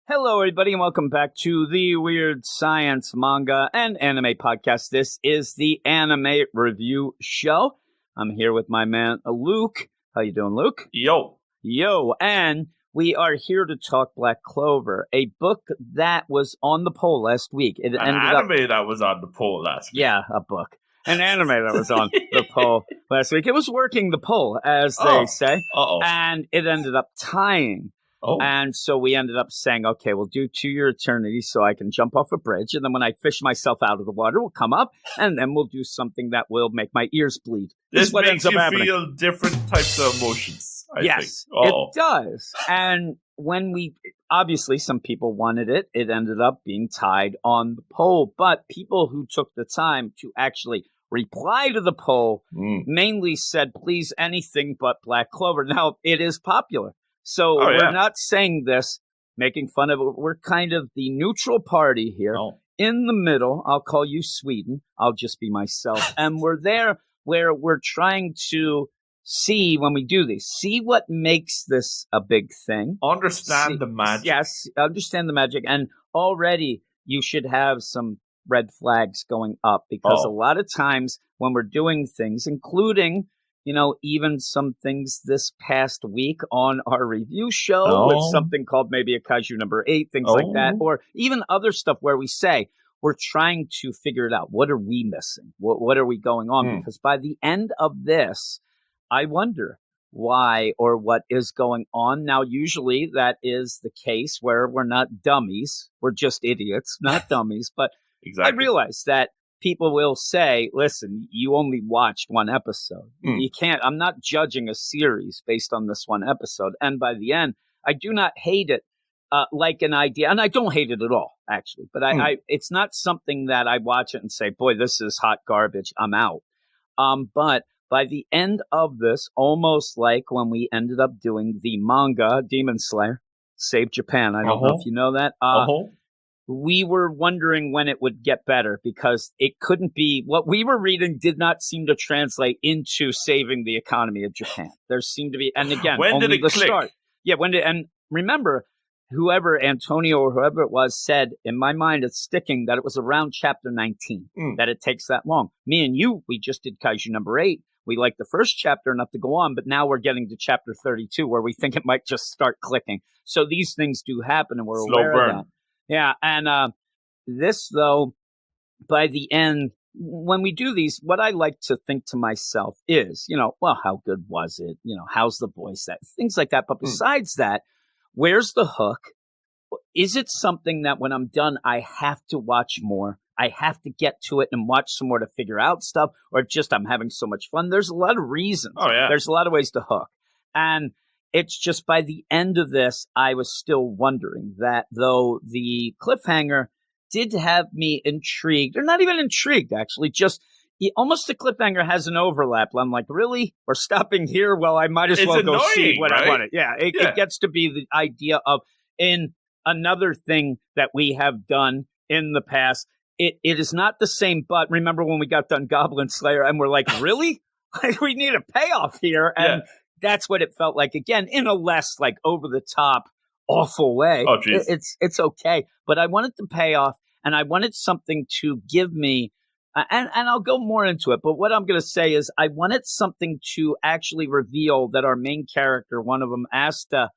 Hello, everybody, and welcome back to the Weird Science Manga and Anime Podcast. This is the Anime Review Show. I'm here with my man, Luke. How you doing, Luke? Yo. And we are here to talk Black Clover, a book that was on the poll last week. It An anime that was on the poll last week. Yeah, a book. An anime that was on the poll last week. It was working the poll, as they say. And it ended up tying. And so we ended up saying, okay, we'll do To Your Eternity so I can jump off a bridge. And then when I fish myself out of the water, we'll come up. And then we'll do something that will make my ears bleed. This what makes you feel different types of emotions, I think. It does. And when obviously some people wanted it. It ended up being tied on the poll. But people who took the time to actually reply to the poll mainly said, please, anything but Black Clover. Now, it is popular. So we're not saying this, making fun of it. We're kind of the neutral party here. In the middle, I'll call you Sweden. I'll just be myself. And we're there where we're trying to see, when we do this, see what makes this a big thing. Understand the magic. Yes, understand the magic. And already you should have some red flags going up because a lot of times when we're doing things, including even some things this past week on our review show with something called maybe a Kaiju number 8, things like that, or even other stuff where we say we're trying to figure it out. What are we missing? What are we going on? Because by the end of this, I wonder why or what is going on. Now, usually that is the case where we're not dummies. We're just idiots, not dummies. But I realize that people will say, listen, you only watched one episode. You can't, I'm not judging a series based on this one episode. And by the end, I do not hate it like an idea. And I don't hate it at all, actually. But it's not something that I watch it and say, boy, this is hot garbage. I'm out. But by the end of this, almost like when we ended up doing the manga Demon Slayer, Save Japan. I don't know if you know that. We were wondering when it would get better because it couldn't be what we were reading did not seem to translate into saving the economy of Japan. There seemed to be, and again, when only did it the click? Start. Yeah, when did, and remember, whoever Antonio or whoever it was said, in my mind, it's sticking that it was around chapter 19 that it takes that long. Me and you, we just did Kaiju number 8. We liked the first chapter enough to go on, but now we're getting to chapter 32 where we think it might just start clicking. So these things do happen, and we're aware of that. Yeah, and this, though, by the end, when we do these, what I like to think to myself is, well, how good was it? How's the voice? Things like that. But besides that, where's the hook? Is it something that when I'm done, I have to watch more? I have to get to it and watch some more to figure out stuff? Or just I'm having so much fun? There's a lot of reasons. There's a lot of ways to hook. And it's just by the end of this, I was still wondering that though the cliffhanger did have me intrigued, or not even intrigued, actually, just almost the cliffhanger has an overlap. I'm like, really? We're stopping here? Well, I might as well go see what I wanted. Yeah, it gets to be the idea of in another thing that we have done in the past. It is not the same, but remember when we got done Goblin Slayer and we're like, really? We need a payoff here. And that's what it felt like, again, in a less like over the top, awful way. Oh, geez. It's okay. But I wanted to pay off, and I wanted something to give me, and I'll go more into it. But what I'm going to say is I wanted something to actually reveal that our main character, one of them, Asta,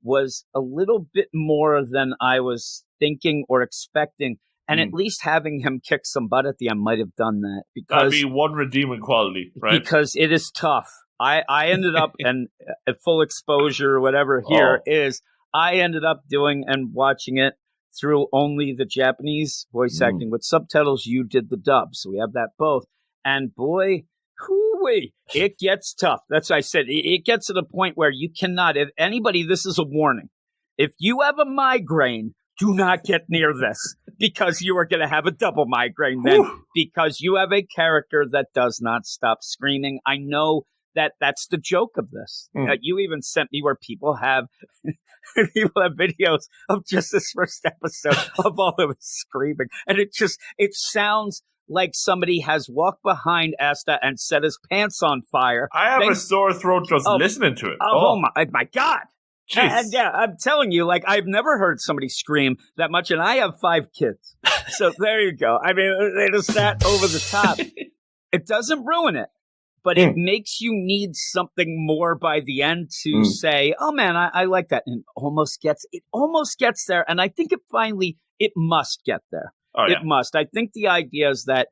was a little bit more than I was thinking or expecting. And at least having him kick some butt at the end might have done that. Because that'd be one redeeming quality, right? Because it is tough. I ended up, and at full exposure or whatever here is, I ended up doing and watching it through only the Japanese voice acting with subtitles. You did the dub, so we have that both. And boy, hoo-wee, it gets tough. That's what I said. It gets to the point where you cannot, if anybody, this is a warning. If you have a migraine, do not get near this because you are going to have a double migraine then because you have a character that does not stop screaming. I know that's the joke of this. You even sent me where people have videos of just this first episode of all of us screaming. And it sounds like somebody has walked behind Asta and set his pants on fire. I have a sore throat just listening to it. Oh my God. And yeah, I'm telling you, like, I've never heard somebody scream that much, and I have 5 kids. So there you go. I mean, it is that over the top. It doesn't ruin it, but it makes you need something more by the end to say, oh man, I like that. And it almost gets there. And I think it must get there. Oh, yeah. It must. I think the idea is that,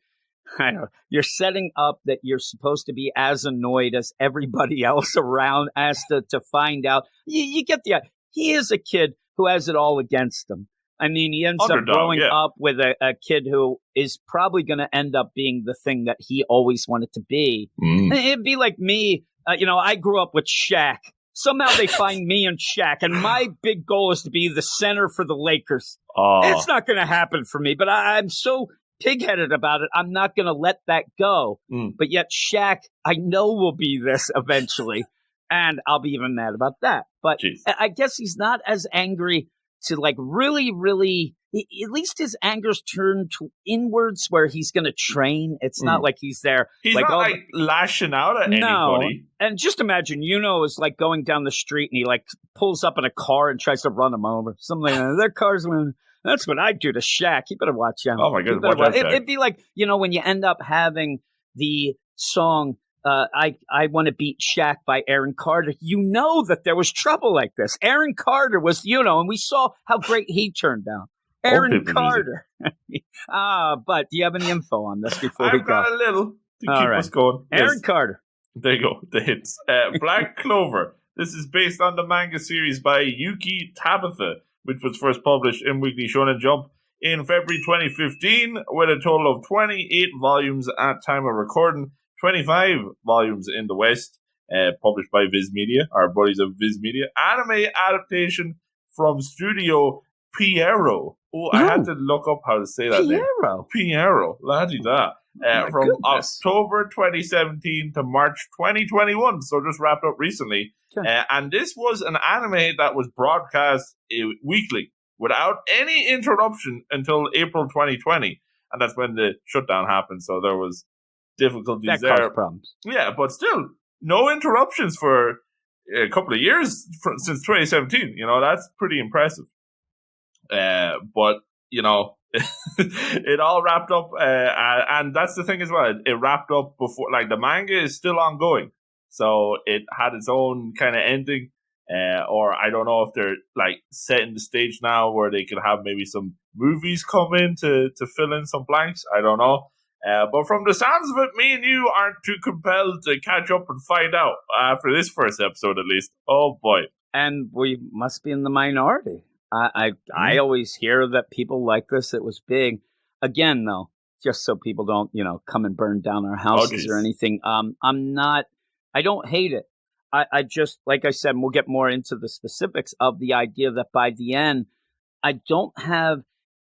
I don't know, you're setting up that you're supposed to be as annoyed as everybody else around as to find out. You get the idea. He is a kid who has it all against him. I mean, he ends up growing up with a kid who is probably going to end up being the thing that he always wanted to be. It'd be like me. I grew up with Shaq. Somehow they find me and Shaq, and my big goal is to be the center for the Lakers. It's not going to happen for me, but I'm so pig-headed about it. I'm not going to let that go. But yet Shaq, I know, will be this eventually, and I'll be even mad about that. But I guess he's not as angry to, like, really, really, at least his anger's turned to inwards where he's going to train. It's not like he's there. He's like, not lashing out at anybody. And just imagine, is like going down the street and he like pulls up in a car and tries to run him over. Something like that. Their car's winning. That's what I do to Shaq. You better watch out. Oh my goodness, watch out, Shaq. It'd be like, when you end up having the song, I Want to Beat Shaq by Aaron Carter. You know that there was trouble like this. Aaron Carter was, and we saw how great he turned out. Aaron Carter. But do you have any info on this before we go? I've got a little to keep us going. Aaron Carter. There you go, the hits. Black Clover. This is based on the manga series by Yuki Tabitha, which was first published in Weekly Shonen Jump in February 2015, with a total of 28 volumes at time of recording, 25 volumes in the West, published by Viz Media, our buddies of Viz Media. Anime adaptation from Studio Pierrot. I had to look up how to say that name. Pierrot. La-di-da. From October 2017 to March 2021, so just wrapped up recently. And this was an anime that was broadcast weekly without any interruption until April 2020, and that's when the shutdown happened, so there was difficulties there. Problems. Yeah, but still, no interruptions for a couple of years since 2017. That's pretty impressive. But it all wrapped up, and that's the thing as well. It wrapped up before, like, the manga is still ongoing, so it had its own kind of ending. Or I don't know if they're like setting the stage now where they could have maybe some movies come in to fill in some blanks. I don't know. But from the sounds of it, me and you aren't too compelled to catch up and find out after this first episode, at least. Oh boy! And we must be in the minority. I always hear that people like this. It was big. Again, though, just so people don't, come and burn down our houses or anything. I don't hate it. I just, like I said, and we'll get more into the specifics of the idea that by the end, I don't have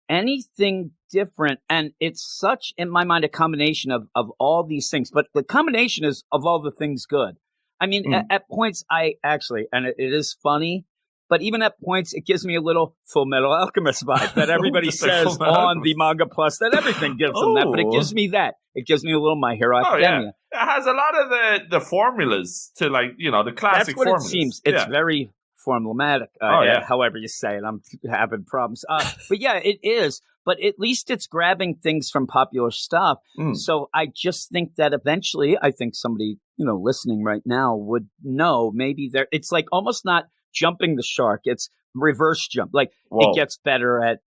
anything different. And it's such, in my mind, a combination of all these things. But the combination is of all the things good. I mean, at points, and it is funny, but even at points, it gives me a little Full Metal Alchemist vibe that everybody says on the Manga Plus, that everything gives them that, but it gives me that. It gives me a little My Hero Academia. Yeah. It has a lot of the formulas to, like, the classic formulas. That's what it seems. It's very formulaic, however you say it. I'm having problems. But yeah, it is. But at least it's grabbing things from popular stuff. So I just think that eventually, I think somebody, listening right now would know maybe it's like almost not jumping the shark. It's reverse jump. Like, it gets better at,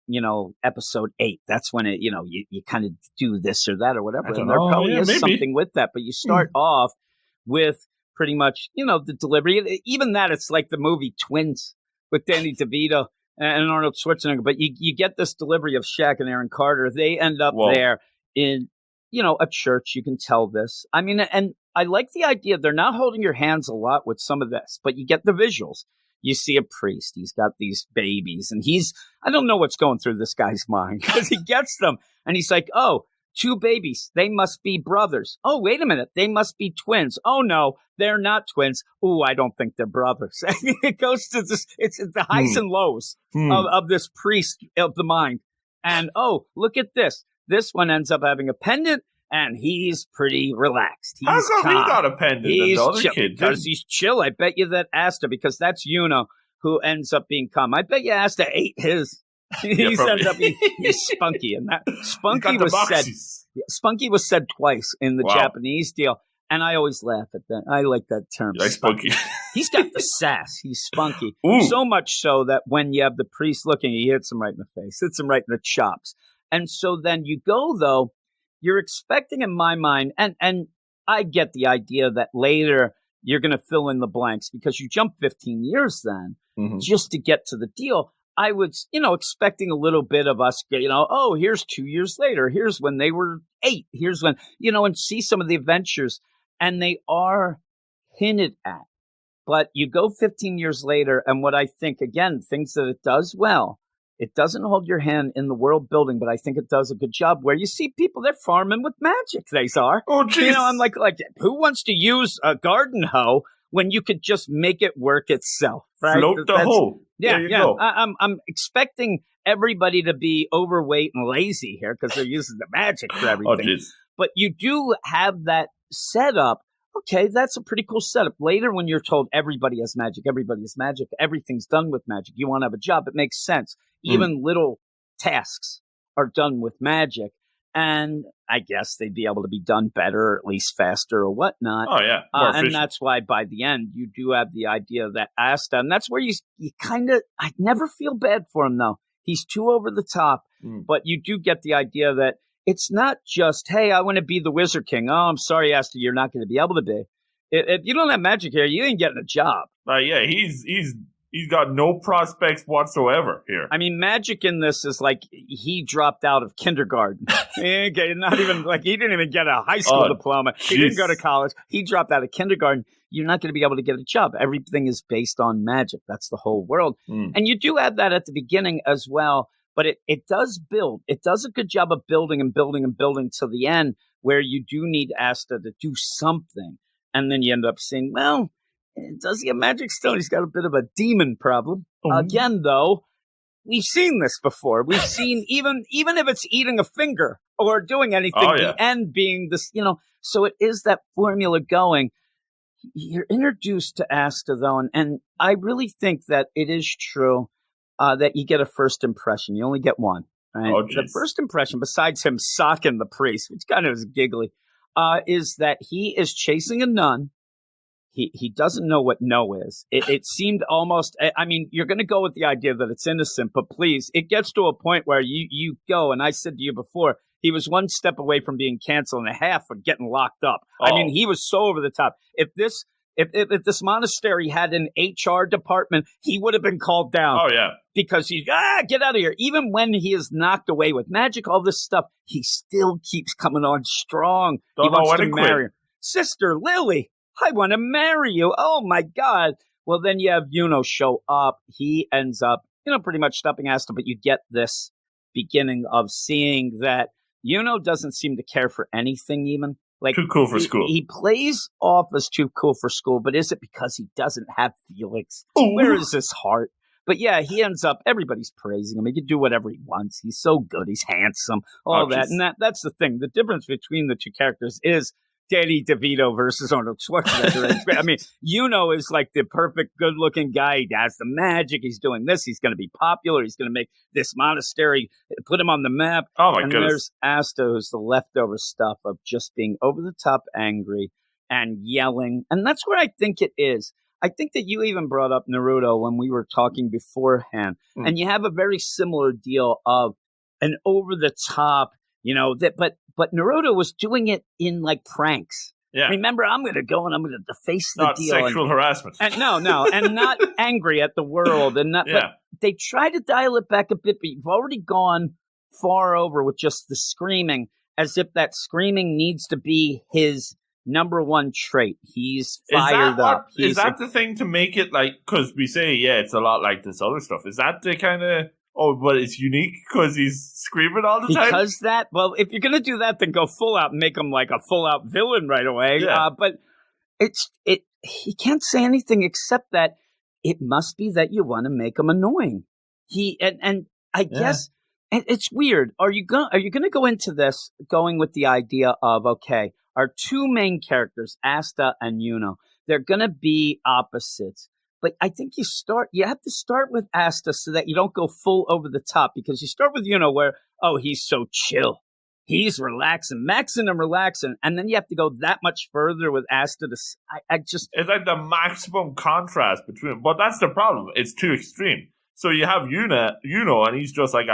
episode 8. That's when it, you kind of do this or that or whatever. And there probably is something with that. But you start off with pretty much, the delivery. Even that, it's like the movie Twins with Danny DeVito and Arnold Schwarzenegger. But you get this delivery of Shaq and Aaron Carter. They end up there in, a church. You can tell this. I mean, and I like the idea. They're not holding your hands a lot with some of this, but you get the visuals. You see a priest. He's got these babies, and I don't know what's going through this guy's mind, because he gets them, and he's like, oh, 2 babies. They must be brothers. Oh, wait a minute. They must be twins. Oh, no, they're not twins. Oh, I don't think they're brothers. It goes to this. It's the highs and lows of this priest of the mind. And, oh, look at this. This one ends up having a pendant, and he's pretty relaxed. He's How come he got a pendant and the other kid because he's chill. I bet you that Asta, because that's who ends up being calm. I bet you Asta ate his. He ends up being he's spunky, and that spunky was said twice in the Japanese deal, and I always laugh at that. I like that term. You like spunky. He's got the sass. He's spunky. Ooh. So much so that when you have the priest looking, he hits him right in the face, hits him right in the chops. And so then you go, though, you're expecting in my mind, and I get the idea that later you're going to fill in the blanks because you jump 15 years then just to get to the deal. I was, expecting a little bit of us, oh, here's 2 years later. Here's when they were 8. Here's when, and see some of the adventures. And they are hinted at. But you go 15 years later, and what I think, again, things that it does well, it doesn't hold your hand in the world building, but I think it does a good job where you see people, they're farming with magic, they are. Oh, geez. I'm like, who wants to use a garden hoe when you could just make it work itself? Right? Float the hoe. Yeah, there you go. I'm expecting everybody to be overweight and lazy here because they're using the magic for everything. Oh, geez. But you do have that setup. Okay, that's a pretty cool setup. Later, when you're told everybody has magic, everything's done with magic, you want to have a job, it makes sense. Even little tasks are done with magic. And I guess they'd be able to be done better, or at least faster or whatnot. Oh, yeah. And that's why by the end, you do have the idea that Asta, and that's where you kind of, I never feel bad for him, though. He's too over the top, but you do get the idea that it's not just, hey, I want to be the Wizard King. Oh, I'm sorry, Asta, you're not going to be able to be. If you don't have magic here, you ain't getting a job. Yeah, he's got no prospects whatsoever here. I mean, magic in this is like he dropped out of kindergarten. Not even he didn't even get a high school diploma. He didn't go to college. He dropped out of kindergarten. You're not going to be able to get a job. Everything is based on magic. That's the whole world. And you do have that at the beginning as well. But it does build. It does a good job of building and building and building to the end where you do need Asta to do something. And then you end up saying, well, does he have magic still? He's got a bit of a demon problem. Again, though, we've seen this before. We've seen even if it's eating a finger or doing anything, the end being this, so it is that formula going. You're introduced to Asta, though, and I really think that it is true that you get a first impression. You only get one. Right? The first impression, besides him socking the priest, which kind of is giggly, is that he is chasing a nun. He doesn't know what no is. It seemed almost, I mean, you're going to go with the idea that it's innocent, but please, it gets to a point where you go, and I said to you before, he was one step away from being canceled and a half of getting locked up. I mean, he was so over the top. If this monastery had an HR department, he would have been called down. Oh, yeah. Because he's, get out of here. Even when he is knocked away with magic, all this stuff, he still keeps coming on strong. He wants to marry her. Sister Lily, I want to marry you. Oh, my God. Well, then you have Yuno show up. He ends up, pretty much stopping Asta, but you get this beginning of seeing that Yuno doesn't seem to care for anything even. Like, too cool for school. He plays off as too cool for school, but is it because he doesn't have feelings? Ooh. Where is his heart? But yeah, he ends up, everybody's praising him. He can do whatever he wants. He's so good. He's handsome. All that. And that's the thing. The difference between the two characters is Danny DeVito versus Arnold Schwarzenegger. I mean, Yuno is like the perfect good-looking guy. He has the magic. He's doing this. He's going to be popular. He's going to make this monastery, put him on the map. Oh, my goodness. And there's Asta, who's the leftover stuff of just being over-the-top angry and yelling. And that's where I think it is. I think that you even brought up Naruto when we were talking beforehand. And you have a very similar deal of an over-the-top, but Naruto was doing it in like pranks. Yeah. Remember, I'm going to go and I'm going to deface the not deal. Not sexual harassment. And no, and not angry at the world. And not, but they try to dial it back a bit, but you've already gone far over with just the screaming, as if that screaming needs to be his number one trait. He's fired up. Is that the thing to make it like, because we say, it's a lot like this other stuff. Is that the kind of... Oh, but it's unique because he's screaming all the time? Because if you're going to do that, then go full out and make him like a full out villain right away. Yeah. But he can't say anything except that it must be that you want to make him annoying. And I guess it's weird. Are you going to go into this going with the idea of, okay, our two main characters, Asta and Yuno, they're going to be opposites. But I think you have to start with Asta so that you don't go full over the top, because you start with, where, oh, he's so chill. He's relaxing, maxing and relaxing. And then you have to go that much further with Asta. It's like the maximum contrast between them. But that's the problem. It's too extreme. So you have Yuno, and he's just like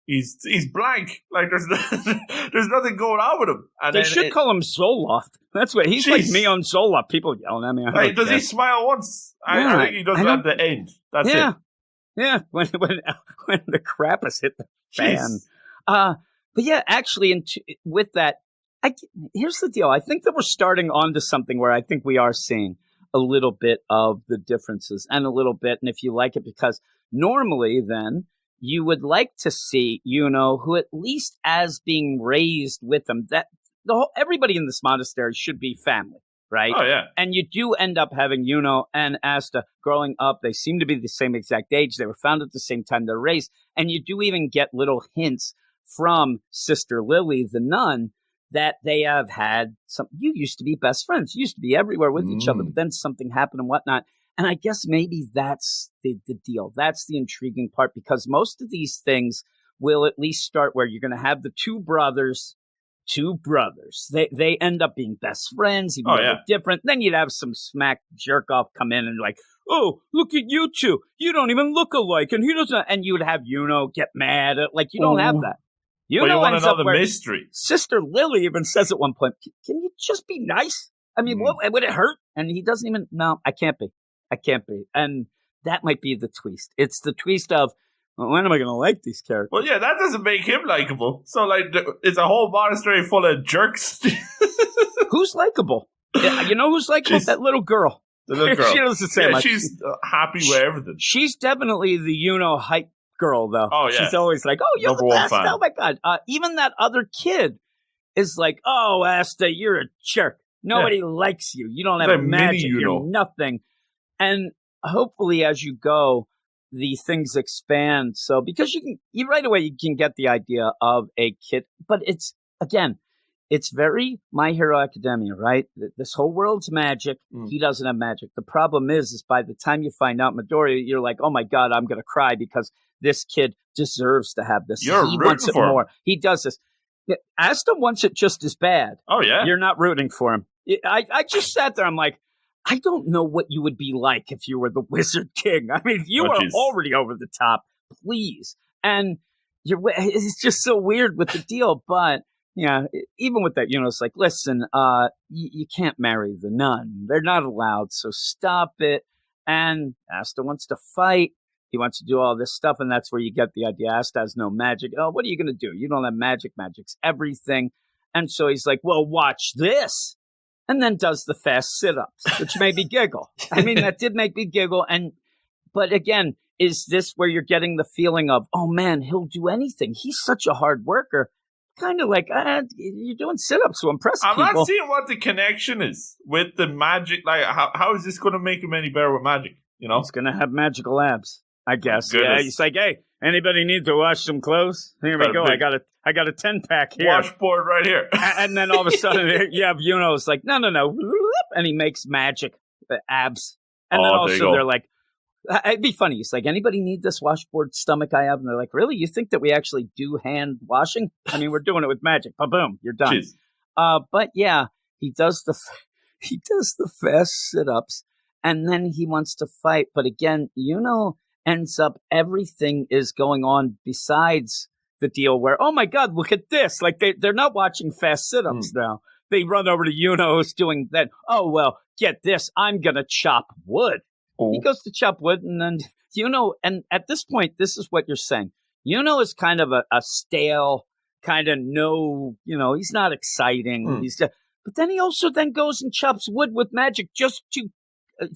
he's blank. Like there's nothing going on with him. And they should call him Zoloft. That's what he's like me on Zoloft. People yelling at me. Like, does he smile once? I think he does at the end. That's it. Yeah, when the crap has hit the fan. But yeah, actually, with that, here's the deal. I think that we're starting onto something where I think we are seeing a little bit of the differences, and a little bit, and if you like it, because normally then you would like to see, who at least as being raised with them, that everybody in this monastery should be family, right? Oh, yeah. And you do end up having Yuno and Asta growing up. They seem to be the same exact age. They were found at the same time they're raised. And you do even get little hints from Sister Lily, the nun, that they have had you used to be best friends. You used to be everywhere with each other, but then something happened and whatnot. And I guess maybe that's the deal. That's the intriguing part, because most of these things will at least start where you're going to have the two brothers. They end up being best friends, even though they're different. Then you'd have some smack jerk off come in and like, oh, look at you two. You don't even look alike. And he doesn't. And you would have get mad. Like, you don't have that. You want to know the mystery. Sister Lily even says at one point, can you just be nice? I mean, would it hurt? And he doesn't even, no, I can't be. And that might be the twist. It's the twist of, well, when am I going to like these characters? Well, yeah, that doesn't make him likable. So, like, it's a whole monastery full of jerks. Who's likable? You know who's likable? That little girl. The little girl. She doesn't say much. She's happy with everything. She's definitely the hype girl, though. Oh, yeah. She's always like, oh, you're the best. Oh, my God. Even that other kid is like, oh, Asta, you're a jerk. Nobody likes you. You don't have magic. You're nothing. And hopefully, as you go, the things expand. So, because you right away, you can get the idea of a kid. But it's very My Hero Academia, right? This whole world's magic. He doesn't have magic. The problem is by the time you find out Midoriya, you're like, oh my God, I'm going to cry, because this kid deserves to have this. He wants it more. He does this. Asta wants it just as bad. Oh, yeah? You're not rooting for him. I just sat there. I'm like, I don't know what you would be like if you were the Wizard King. I mean, you are already over the top, please. And it's just so weird with the deal. But, yeah, even with that, it's like, listen, you can't marry the nun. They're not allowed, so stop it. And Asta wants to fight. He wants to do all this stuff, and that's where you get the idea. Asta has no magic. Oh, what are you going to do? You don't have magic. Magic's everything. And so he's like, well, watch this. And then does the fast sit-ups, which made me giggle. I mean, that did make me giggle. But again, is this where you're getting the feeling of, oh man, he'll do anything. He's such a hard worker. Kind of like, you're doing sit-ups to impress people. I'm not seeing what the connection is with the magic. Like, how is this going to make him any better with magic? He's going to have magical abs, I guess. Goodness. Yeah, he's like, hey, anybody need to wash some clothes? Here we go. I got a 10-pack here. Washboard right here. And then all of a sudden, you have Yuno's like, no. And he makes magic abs. And then also they're like, it'd be funny. It's like, anybody need this washboard stomach I have? And they're like, really? You think that we actually do hand washing? I mean, we're doing it with magic. Boom, you're done. But yeah, he does the fast sit-ups, and then he wants to fight. But again, ends up, everything is going on besides the deal where, oh my God, look at this. Like, they're not watching fast sit-ups now. They run over to who's doing that. Oh, well, get this. I'm going to chop wood. Oh. He goes to chop wood, and then, and at this point, this is what you're saying. Is kind of a stale, kind of he's not exciting. But then he also then goes and chops wood with magic just to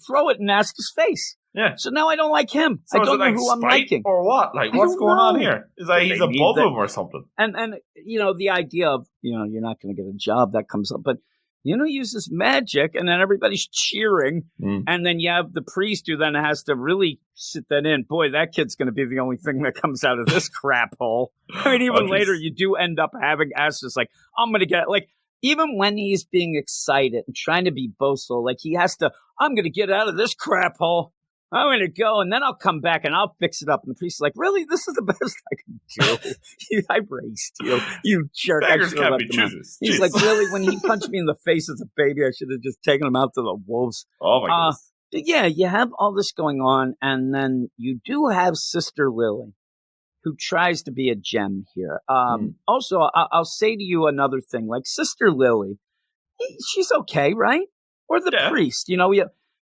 throw it in Asta's face. Yeah. So now I don't like him. So I don't know who I'm liking. Or what? Like, what's going on here? Is that he's above him or something? And the idea of, you're not going to get a job, that comes up. But, uses magic, and then everybody's cheering. And then you have the priest who then has to really sit that in. Boy, that kid's going to be the only thing that comes out of this crap hole. I mean, even later, you do end up having Asta's like, I'm going to get it. Like, even when he's being excited and trying to be boastful, like, he has to, I'm going to get out of this crap hole. I'm going to go, and then I'll come back, and I'll fix it up. And the priest's like, really? This is the best I can do? I raised you, you jerk. Beggars can't be choosers. He's like, really? When he punched me in the face as a baby, I should have just taken him out to the wolves. Oh, my goodness. But yeah, you have all this going on, and then you do have Sister Lily, who tries to be a gem here. Also, I'll say to you another thing. Like, Sister Lily, she's okay, right? Or the priest,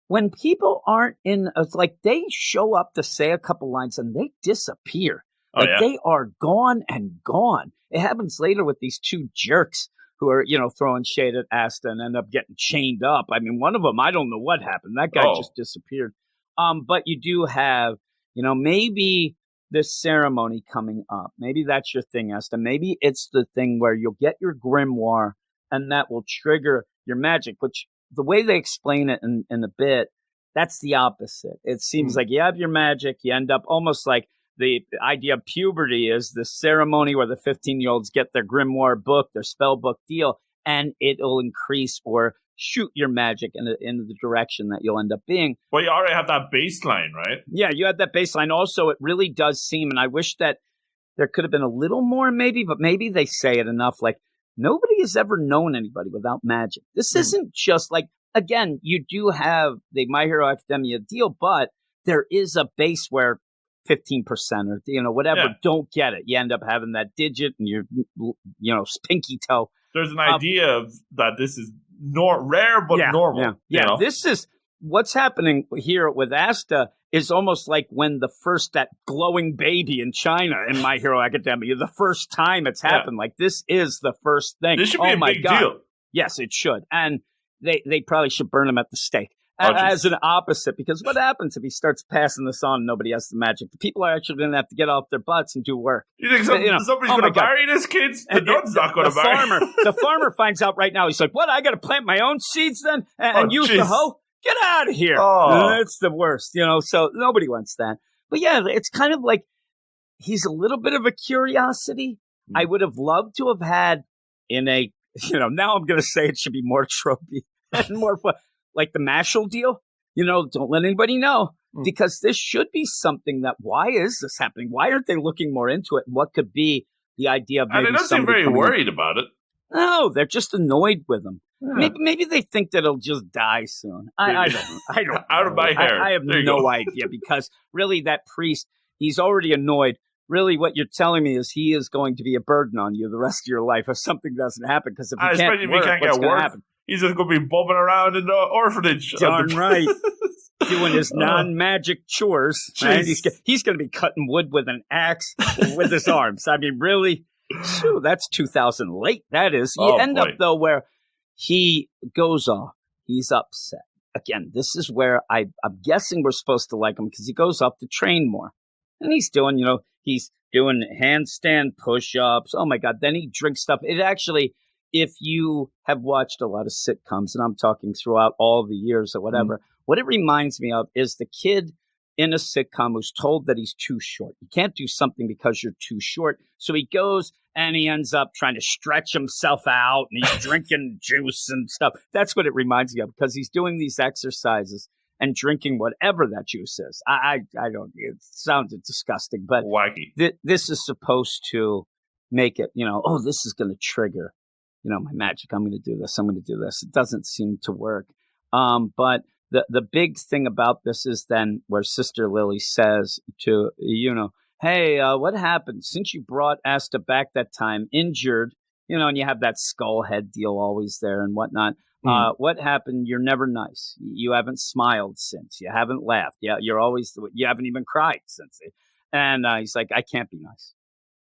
when people aren't it's like they show up to say a couple lines and they disappear. They are gone and gone. It happens later with these two jerks who are, throwing shade at Asta and end up getting chained up. I mean, one of them, I don't know what happened. That guy just disappeared. But you do have, maybe this ceremony coming up. Maybe that's your thing, Asta. Maybe it's the thing where you'll get your grimoire and that will trigger your magic, which the way they explain it in a bit, that's the opposite. It seems like you have your magic, you end up almost like the idea of puberty is the ceremony where the 15-year-olds get their grimoire book, their spell book deal, and it'll increase or shoot your magic in the direction that you'll end up being. Well, you already have that baseline, right? Yeah, you have that baseline. Also, it really does seem, and I wish that there could have been a little more maybe, but maybe they say it enough, like, nobody has ever known anybody without magic. This isn't just like, again, you do have the My Hero Academia deal, but there is a base where 15% or, whatever, don't get it. You end up having that digit and your, pinky toe. There's an idea of that this is rare, but normal. Yeah. This is what's happening here with Asta is almost like when that glowing baby in China in My Hero Academia, the first time it's happened. Like, this is the first thing. This should be a big deal. Yes, it should. And they probably should burn him at the stake as an opposite, because what happens if he starts passing this on and nobody has the magic? The people are actually going to have to get off their butts and do work. You think somebody's going to marry this kid? The nun's not going to marry. The farmer finds out right now. He's like, what? I got to plant my own seeds then and use the hoe? Get out of here. That's the worst, so nobody wants that. But yeah, it's kind of like he's a little bit of a curiosity. I would have loved to have had in a, now I'm going to say it should be more tropey and more fun, like the Mashal deal. Don't let anybody know because this should be something that, why is this happening? Why aren't they looking more into it? What could be the idea of maybe and they don't seem very worried about it. No, they're just annoyed with him. Yeah. Maybe they think that it'll just die soon. I don't. Out of my hair. I have no idea because really that priest, he's already annoyed. Really, what you're telling me is he is going to be a burden on you the rest of your life if something doesn't happen. Because if he can't work, what's going to happen? He's just going to be bumming around in the orphanage. Darn right. Doing his non-magic chores. Right? He's going to be cutting wood with an axe with his arms. I mean, really? Phew, that's 2000 late. That is. You end up, though, where he goes off. He's upset. Again, this is where I'm guessing we're supposed to like him because he goes off to train more. And he's doing, he's doing handstand push-ups. Oh, my God. Then he drinks stuff. It actually, if you have watched a lot of sitcoms, and I'm talking throughout all the years or whatever, what it reminds me of is the kid in a sitcom who's told that he's too short. You can't do something because you're too short. So he goes and he ends up trying to stretch himself out and he's drinking juice and stuff. That's what it reminds me of because he's doing these exercises and drinking whatever that juice is. I don't, it sounded disgusting, but wacky. This is supposed to make it, this is going to trigger, my magic. I'm going to do this. I'm going to do this. It doesn't seem to work. But the big thing about this is then where Sister Lily says to, hey, what happened since you brought Asta back that time injured, and you have that skull head deal always there and whatnot. What happened? You're never nice. You haven't smiled since. You haven't laughed. Yeah, you haven't even cried since. And he's like, I can't be nice.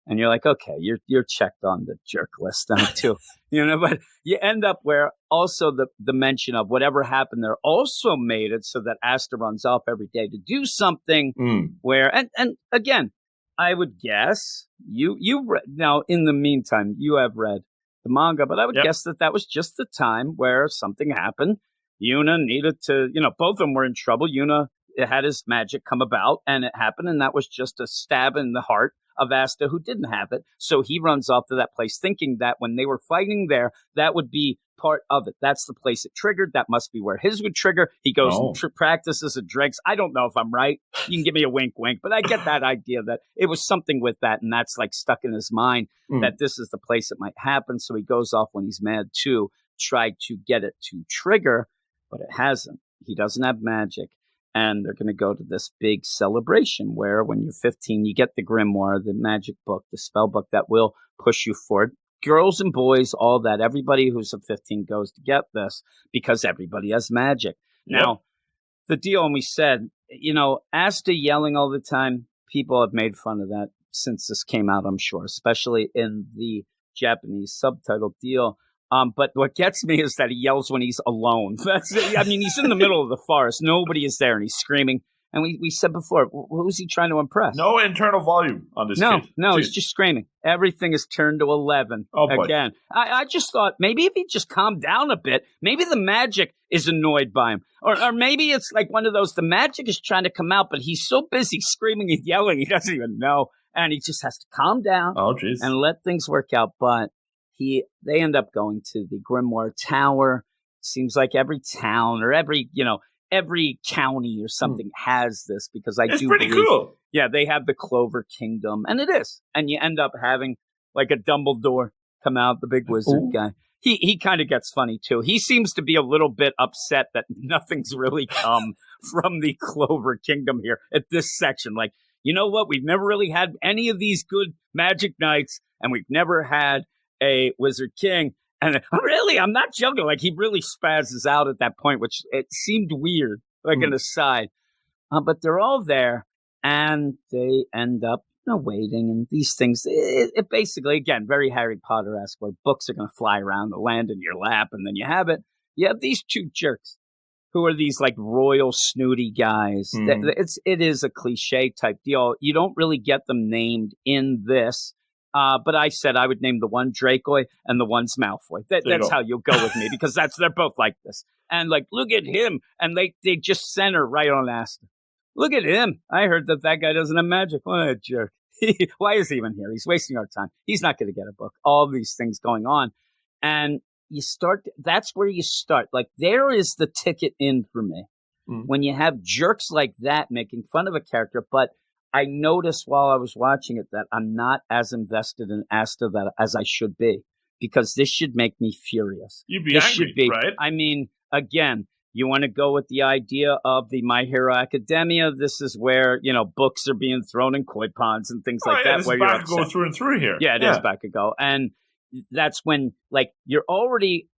And you're like, okay, you're checked on the jerk list now too, but you end up where also the mention of whatever happened there also made it so that Asta runs off every day to do something where, and again, I would guess you read, now in the meantime, you have read the manga, but I would guess that was just the time where something happened. Yuna needed to, both of them were in trouble. Yuna had his magic come about and it happened. And that was just a stab in the heart of Asta who didn't have it. So he runs off to that place thinking that when they were fighting there, that would be part of it. That's the place it triggered. That must be where his would trigger. He goes and practices and drinks. I don't know if I'm right. You can give me a wink, but I get that idea that it was something with that, and that's like stuck in his mind that this is the place it might happen. So he goes off when he's mad too, try to get it to trigger, but it hasn't. He doesn't have magic. And they're going to go to this big celebration where when you're 15, you get the grimoire, the magic book, the spell book that will push you forward. Girls and boys, all that. Everybody who's a 15 goes to get this because everybody has magic. Yep. Now, the deal, and we said, Asta yelling all the time, people have made fun of that since this came out, I'm sure, especially in the Japanese subtitle deal. But what gets me is that he yells when he's alone. He's in the middle of the forest. Nobody is there, and he's screaming. And we said before, who's he trying to impress? No internal volume on this kid. No, he's just screaming. Everything is turned to 11 again. I just thought maybe if he just calmed down a bit, maybe the magic is annoyed by him. Or maybe it's like one of those, the magic is trying to come out, but he's so busy screaming and yelling, he doesn't even know. And he just has to calm down and let things work out. But they end up going to the Grimoire Tower. Seems like every town or every county or something has this because it's pretty cool. Yeah, they have the Clover Kingdom, and it is. And you end up having like a Dumbledore come out, the big wizard guy. He kind of gets funny too. He seems to be a little bit upset that nothing's really come from the Clover Kingdom here at this section. Like, you know what? We've never really had any of these good magic knights, and we've never had a Wizard King. And I'm not joking. Like, he really spazzes out at that point, which it seemed weird, like an aside. But they're all there, and they end up waiting. And these things, it basically, again, very Harry Potter-esque, where books are going to fly around and land in your lap, and then you have it. You have these two jerks who are these, like, royal snooty guys. It is a cliche-type deal. You don't really get them named in this. But I said I would name the one Dracoy and the one's Malfoy. That's how you'll go with me, because they're both like this. And like, look at him. And they just center right on Asta. Look at him. I heard that guy doesn't have magic. What a jerk. Why is he even here? He's wasting our time. He's not going to get a book. All these things going on. And that's where you start. Like, there is the ticket in for me. When you have jerks like that making fun of a character, but I noticed while I was watching it that I'm not as invested in Asta as I should be, because this should make me furious. You'd be angry, right? I mean, again, you want to go with the idea of the My Hero Academia. This is where, books are being thrown in koi ponds and things like that. This where is back go through and through here. Yeah, it is back ago. And that's when, like, you're already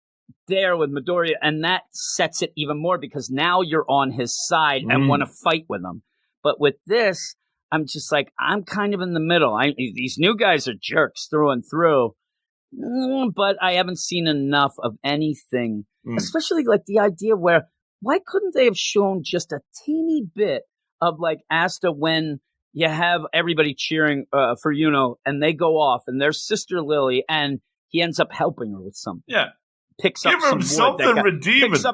there with Midoriya, and that sets it even more, because now you're on his side and want to fight with him. But with this, I'm just like, I'm kind of in the middle. These new guys are jerks through and through, but I haven't seen enough of anything, especially like the idea where, why couldn't they have shown just a teeny bit of like Asta when you have everybody cheering for Yuno, and they go off, and there's Sister Lily, and he ends up helping her with something. Yeah. Picks up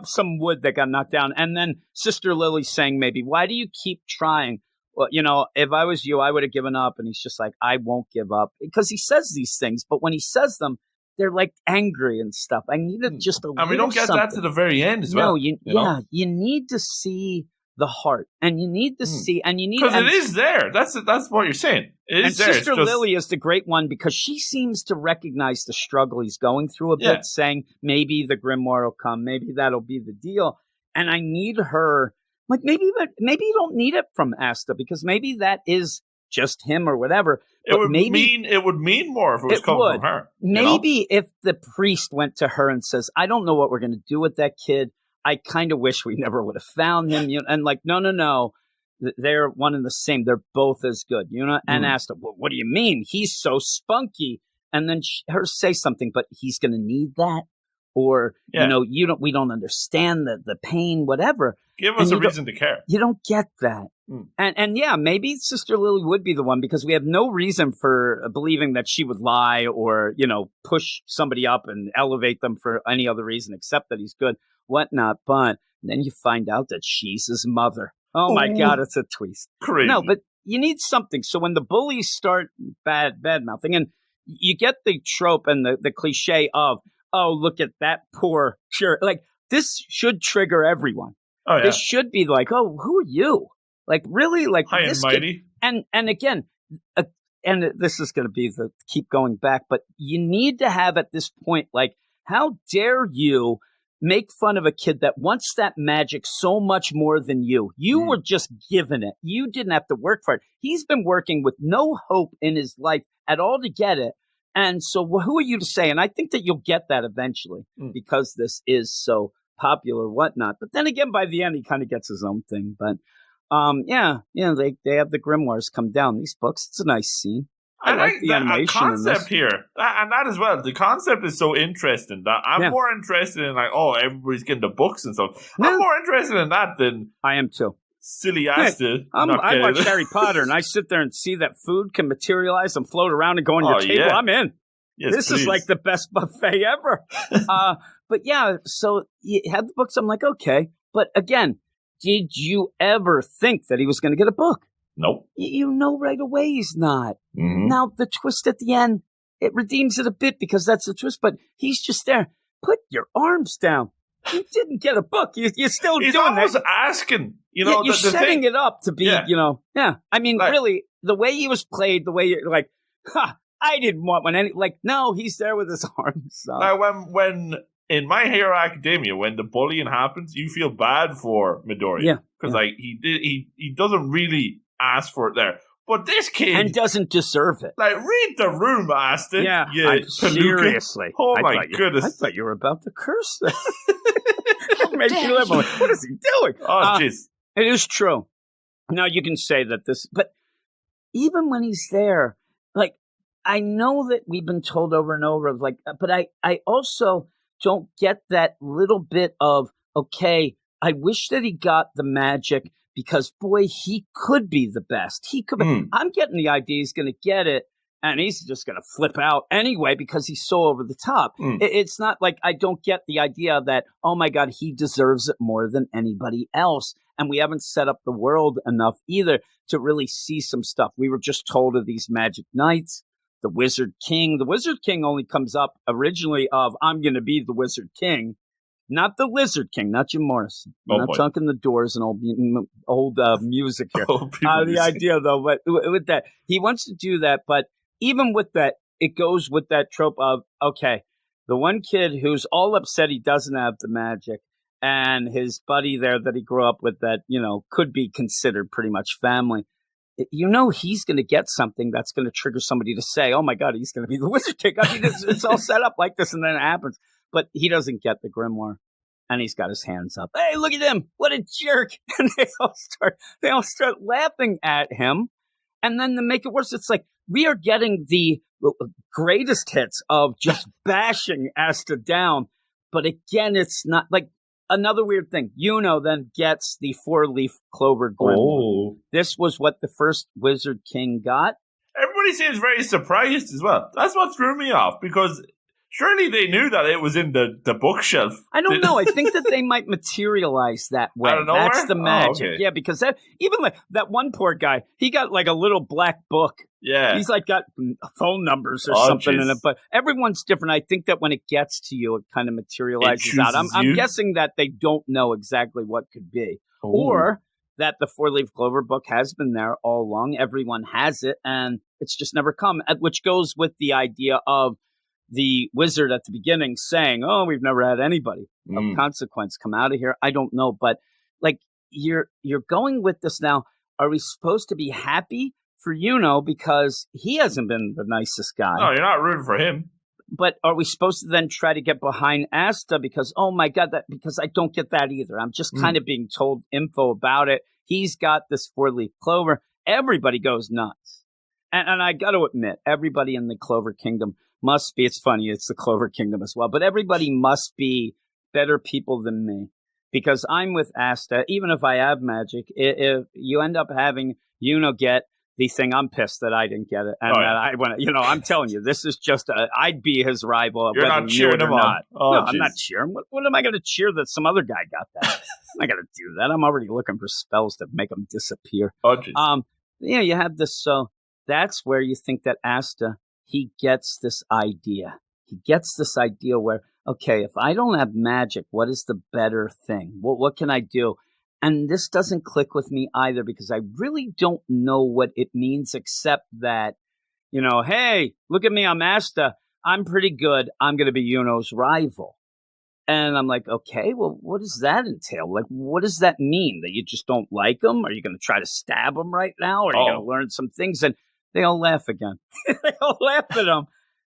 some wood that got knocked down, and then Sister Lily saying maybe, why do you keep trying? Well, if I was you, I would have given up. And he's just like, I won't give up. Because he says these things, but when he says them, they're like angry and stuff. I needed just a little And we don't get that to the very end as well. No, you need to see the heart. And you need to see, and you need... Because it is there. That's what you're saying. It is there. Sister Lily is the great one, because she seems to recognize the struggle he's going through a bit, saying, maybe the Grimoire will come, maybe that'll be the deal. And I need her... Like, maybe you don't need it from Asta, because maybe that is just him or whatever. It would mean more if it was coming from her. Maybe if the priest went to her and says, I don't know what we're going to do with that kid. I kind of wish we never would have found him. And like, no. They're one and the same. They're both as good. And Asta, well, what do you mean? He's so spunky. And then her say something, but he's going to need that. Or, we don't understand the pain, whatever. Give us a reason to care. You don't get that. And maybe Sister Lily would be the one, because we have no reason for believing that she would lie or, push somebody up and elevate them for any other reason except that he's good, whatnot. But then you find out that she's his mother. Oh, my God, it's a twist. Crazy. No, but you need something. So when the bullies start bad-mouthing, and you get the trope and the cliche of, oh, look at that poor jerk. Like, this should trigger everyone. Oh, yeah. This should be like, oh, who are you? Like, really? Like, high this and mighty. and again, and this is going to be the keep going back, but you need to have at this point, like, how dare you make fun of a kid that wants that magic so much more than you? You were just given it. You didn't have to work for it. He's been working with no hope in his life at all to get it. And so who are you to say? And I think that you'll get that eventually because this is so popular, whatnot. But then again, by the end, he kind of gets his own thing. But they have the grimoires come down. These books, it's a nice scene. I like the animation concept here, and that as well. The concept is so interesting that I'm more interested in, like, oh, everybody's getting the books and stuff. Yeah. I'm more interested in that than I am too. Silly Asta. I watch Harry Potter, and I sit there and see that food can materialize and float around and go on your table. Yeah. I'm in. Yes, this is like the best buffet ever. But yeah, so you had the books. I'm like, okay. But again, did you ever think that he was going to get a book? Nope. You know right away he's not. Mm-hmm. Now, the twist at the end, it redeems it a bit because that's the twist, but he's just there. Put your arms down. You didn't get a book. You're still he's doing almost that. asking. You know, you're setting it up to be, I mean, like, really, the way he was played, the way you're like, I didn't want one. No, he's there with his arms up. Now, when in My Hero Academia, when the bullying happens, you feel bad for Midoriya. Yeah. Because, like, he doesn't really ask for it there. But this kid... And doesn't deserve it. Like, read the room, Aston. Yeah, seriously. Oh, my goodness. I thought you were about to curse there. Make you live. What is he doing? Oh, jeez. It is true. Now, you can say that this... But even when he's there, like, I know that we've been told over and over, of like, but I also don't get that little bit of, okay, I wish that he got the magic, because, boy, he could be the best. He could be. I'm getting the idea he's going to get it, and he's just going to flip out anyway because he's so over the top. It's not like I don't get the idea that, oh, my God, he deserves it more than anybody else. And we haven't set up the world enough either to really see some stuff. We were just told of these magic knights, the Wizard King. The Wizard King only comes up originally of, I'm going to be the Wizard King. Not the Lizard King, not Jim Morrison. I'm not talking the Doors and old music here. The idea, though, but with that, he wants to do that. But even with that, it goes with that trope of, okay, the one kid who's all upset he doesn't have the magic, and his buddy there that he grew up with that, could be considered pretty much family. He's going to get something that's going to trigger somebody to say, oh, my God, he's going to be the Wizard King. I mean, it's all set up like this, and then it happens. But he doesn't get the grimoire, and he's got his hands up. Hey, look at him! What a jerk! And they all start laughing at him. And then to make it worse, it's like we are getting the greatest hits of just bashing Asta down. But again, it's not like another weird thing. Then gets the 4-leaf clover grimoire. Oh. This was what the first Wizard King got. Everybody seems very surprised as well. That's what threw me off, because surely they knew that it was in the bookshelf. I don't know. I think that they might materialize that way. Out of nowhere? That's the magic. Oh, okay. Yeah, because even like that one poor guy, he got like a little black book. Yeah. He's like got phone numbers or something in it. But everyone's different. I think that when it gets to you, it kind of materializes out. I'm guessing that they don't know exactly what could be. Ooh. Or that the 4-leaf clover book has been there all along. Everyone has it, and it's just never come. Which goes with the idea of the wizard at the beginning saying, oh, we've never had anybody of consequence come out of here. I don't know. But like you're going with this now. Are we supposed to be happy for because he hasn't been the nicest guy? No, you're not rooting for him. But are we supposed to then try to get behind Asta because, oh my God, because I don't get that either. I'm just kind of being told info about it. He's got this 4-leaf clover. Everybody goes nuts. And I got to admit, everybody in the Clover Kingdom must be, it's funny, it's the Clover Kingdom as well, but everybody must be better people than me, because I'm with Asta. Even if I have magic, if you end up having get the thing, I'm pissed that I didn't get it, and that I want to. I'm telling you, this is just I'd be his rival. You're not cheering him on. Oh, no, I'm not cheering. What am I going to cheer that some other guy got that? I'm not going to do that. I'm already looking for spells to make him disappear. Oh, jeez. You have this. So that's where you think that Asta, he gets this idea. He gets this idea where, okay, if I don't have magic, what is the better thing? What can I do? And this doesn't click with me either because I really don't know what it means except that, hey, look at me, I'm Asta. I'm pretty good. I'm going to be Yuno's rival. And I'm like, okay, well, what does that entail? Like, what does that mean? That you just don't like him? Are you going to try to stab him right now? Or are you going to learn some things? And they all laugh again. They all laugh at him.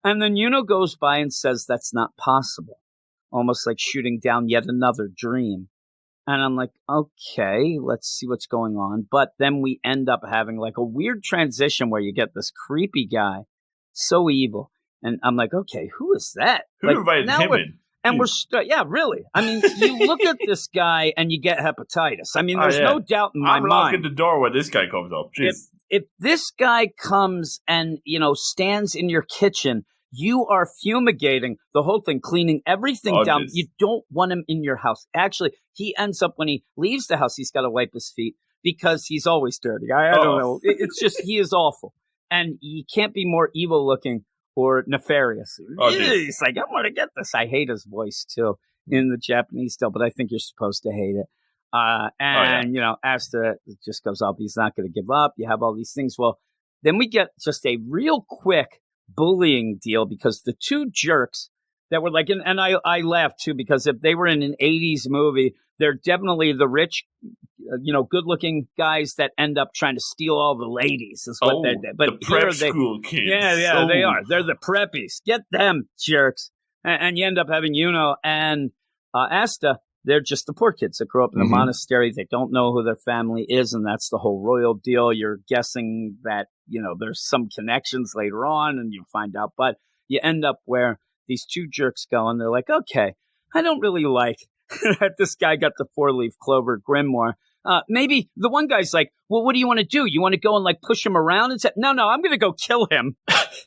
And then Yuno goes by and says that's not possible. Almost like shooting down yet another dream. And I'm like, okay, let's see what's going on. But then we end up having like a weird transition where you get this creepy guy, so evil. And I'm like, okay, who is that? Who invited him in? And yeah, really. I mean, you look at this guy and you get hepatitis. I mean, there's no doubt in my mind. I'm locking the door when this guy comes up. If this guy comes and, stands in your kitchen, you are fumigating the whole thing, cleaning everything down. You don't want him in your house. Actually, he ends up, when he leaves the house, he's got to wipe his feet because he's always dirty. I don't know. It's just, he is awful. And he can't be more evil looking or nefarious. He's like, I want to get this. I hate his voice, too, in the Japanese still, but I think you're supposed to hate it. Asta just goes up. He's not going to give up. You have all these things. Well, then we get just a real quick bullying deal because the two jerks that were like, and I laughed, too, because if they were in an 80s movie, they're definitely the rich, good-looking guys that end up trying to steal all the ladies is what they did. But the prep school kids. Yeah, they are. They're the preppies. Get them, jerks. And you end up having Yuno and Asta. They're just the poor kids that grew up in a monastery. They don't know who their family is, and that's the whole royal deal. You're guessing that, there's some connections later on, and you find out. But you end up where these two jerks go, and they're like, okay, I don't really like that this guy got the 4-leaf clover grimoire. Maybe the one guy's like, well, what do you want to do? You want to go and like push him around and say, no, I'm going to go kill him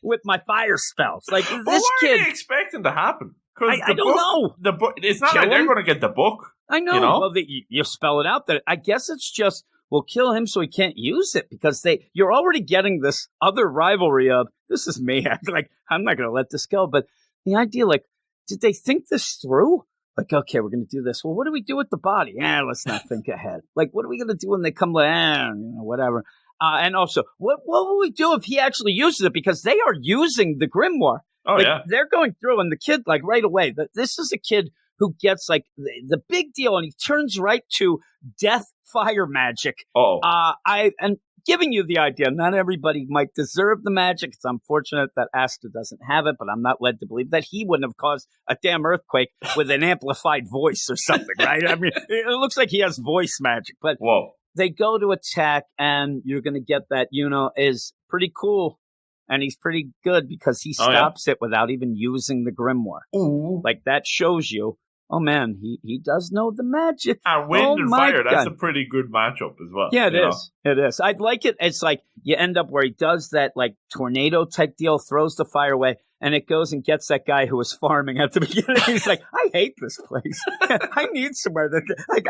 with my fire spells. Like this what kid. What are you expecting to happen? I don't know. The book. It's not like they're going to get the book. I know. Well, you spell it out. That I guess it's just we'll kill him so he can't use it because you're already getting this other rivalry of this is me. Like I'm not going to let this go. But the idea, like, did they think this through? Like, okay, we're going to do this. Well, what do we do with the body? Let's not think ahead. Like, what are we going to do when they come? Whatever. And also, what will we do if he actually uses it? Because they are using the grimoire. They're going through, and the kid, like, right away, this is a kid who gets, like, the big deal, and he turns right to death fire magic. And giving you the idea, not everybody might deserve the magic. It's unfortunate that Asta doesn't have it, but I'm not led to believe that he wouldn't have caused a damn earthquake with an amplified voice or something, right? I mean, it looks like he has voice magic, but they go to attack, and you're going to get that Yuno is pretty cool. And he's pretty good because he stops it without even using the grimoire. Ooh. Like, that shows you, oh, man, he does know the magic. And wind and fire, that's a pretty good matchup as well. Yeah, it is. It is. I'd like it. It's like you end up where he does that, like, tornado-type deal, throws the fire away, and it goes and gets that guy who was farming at the beginning. He's like, I hate this place. I need somewhere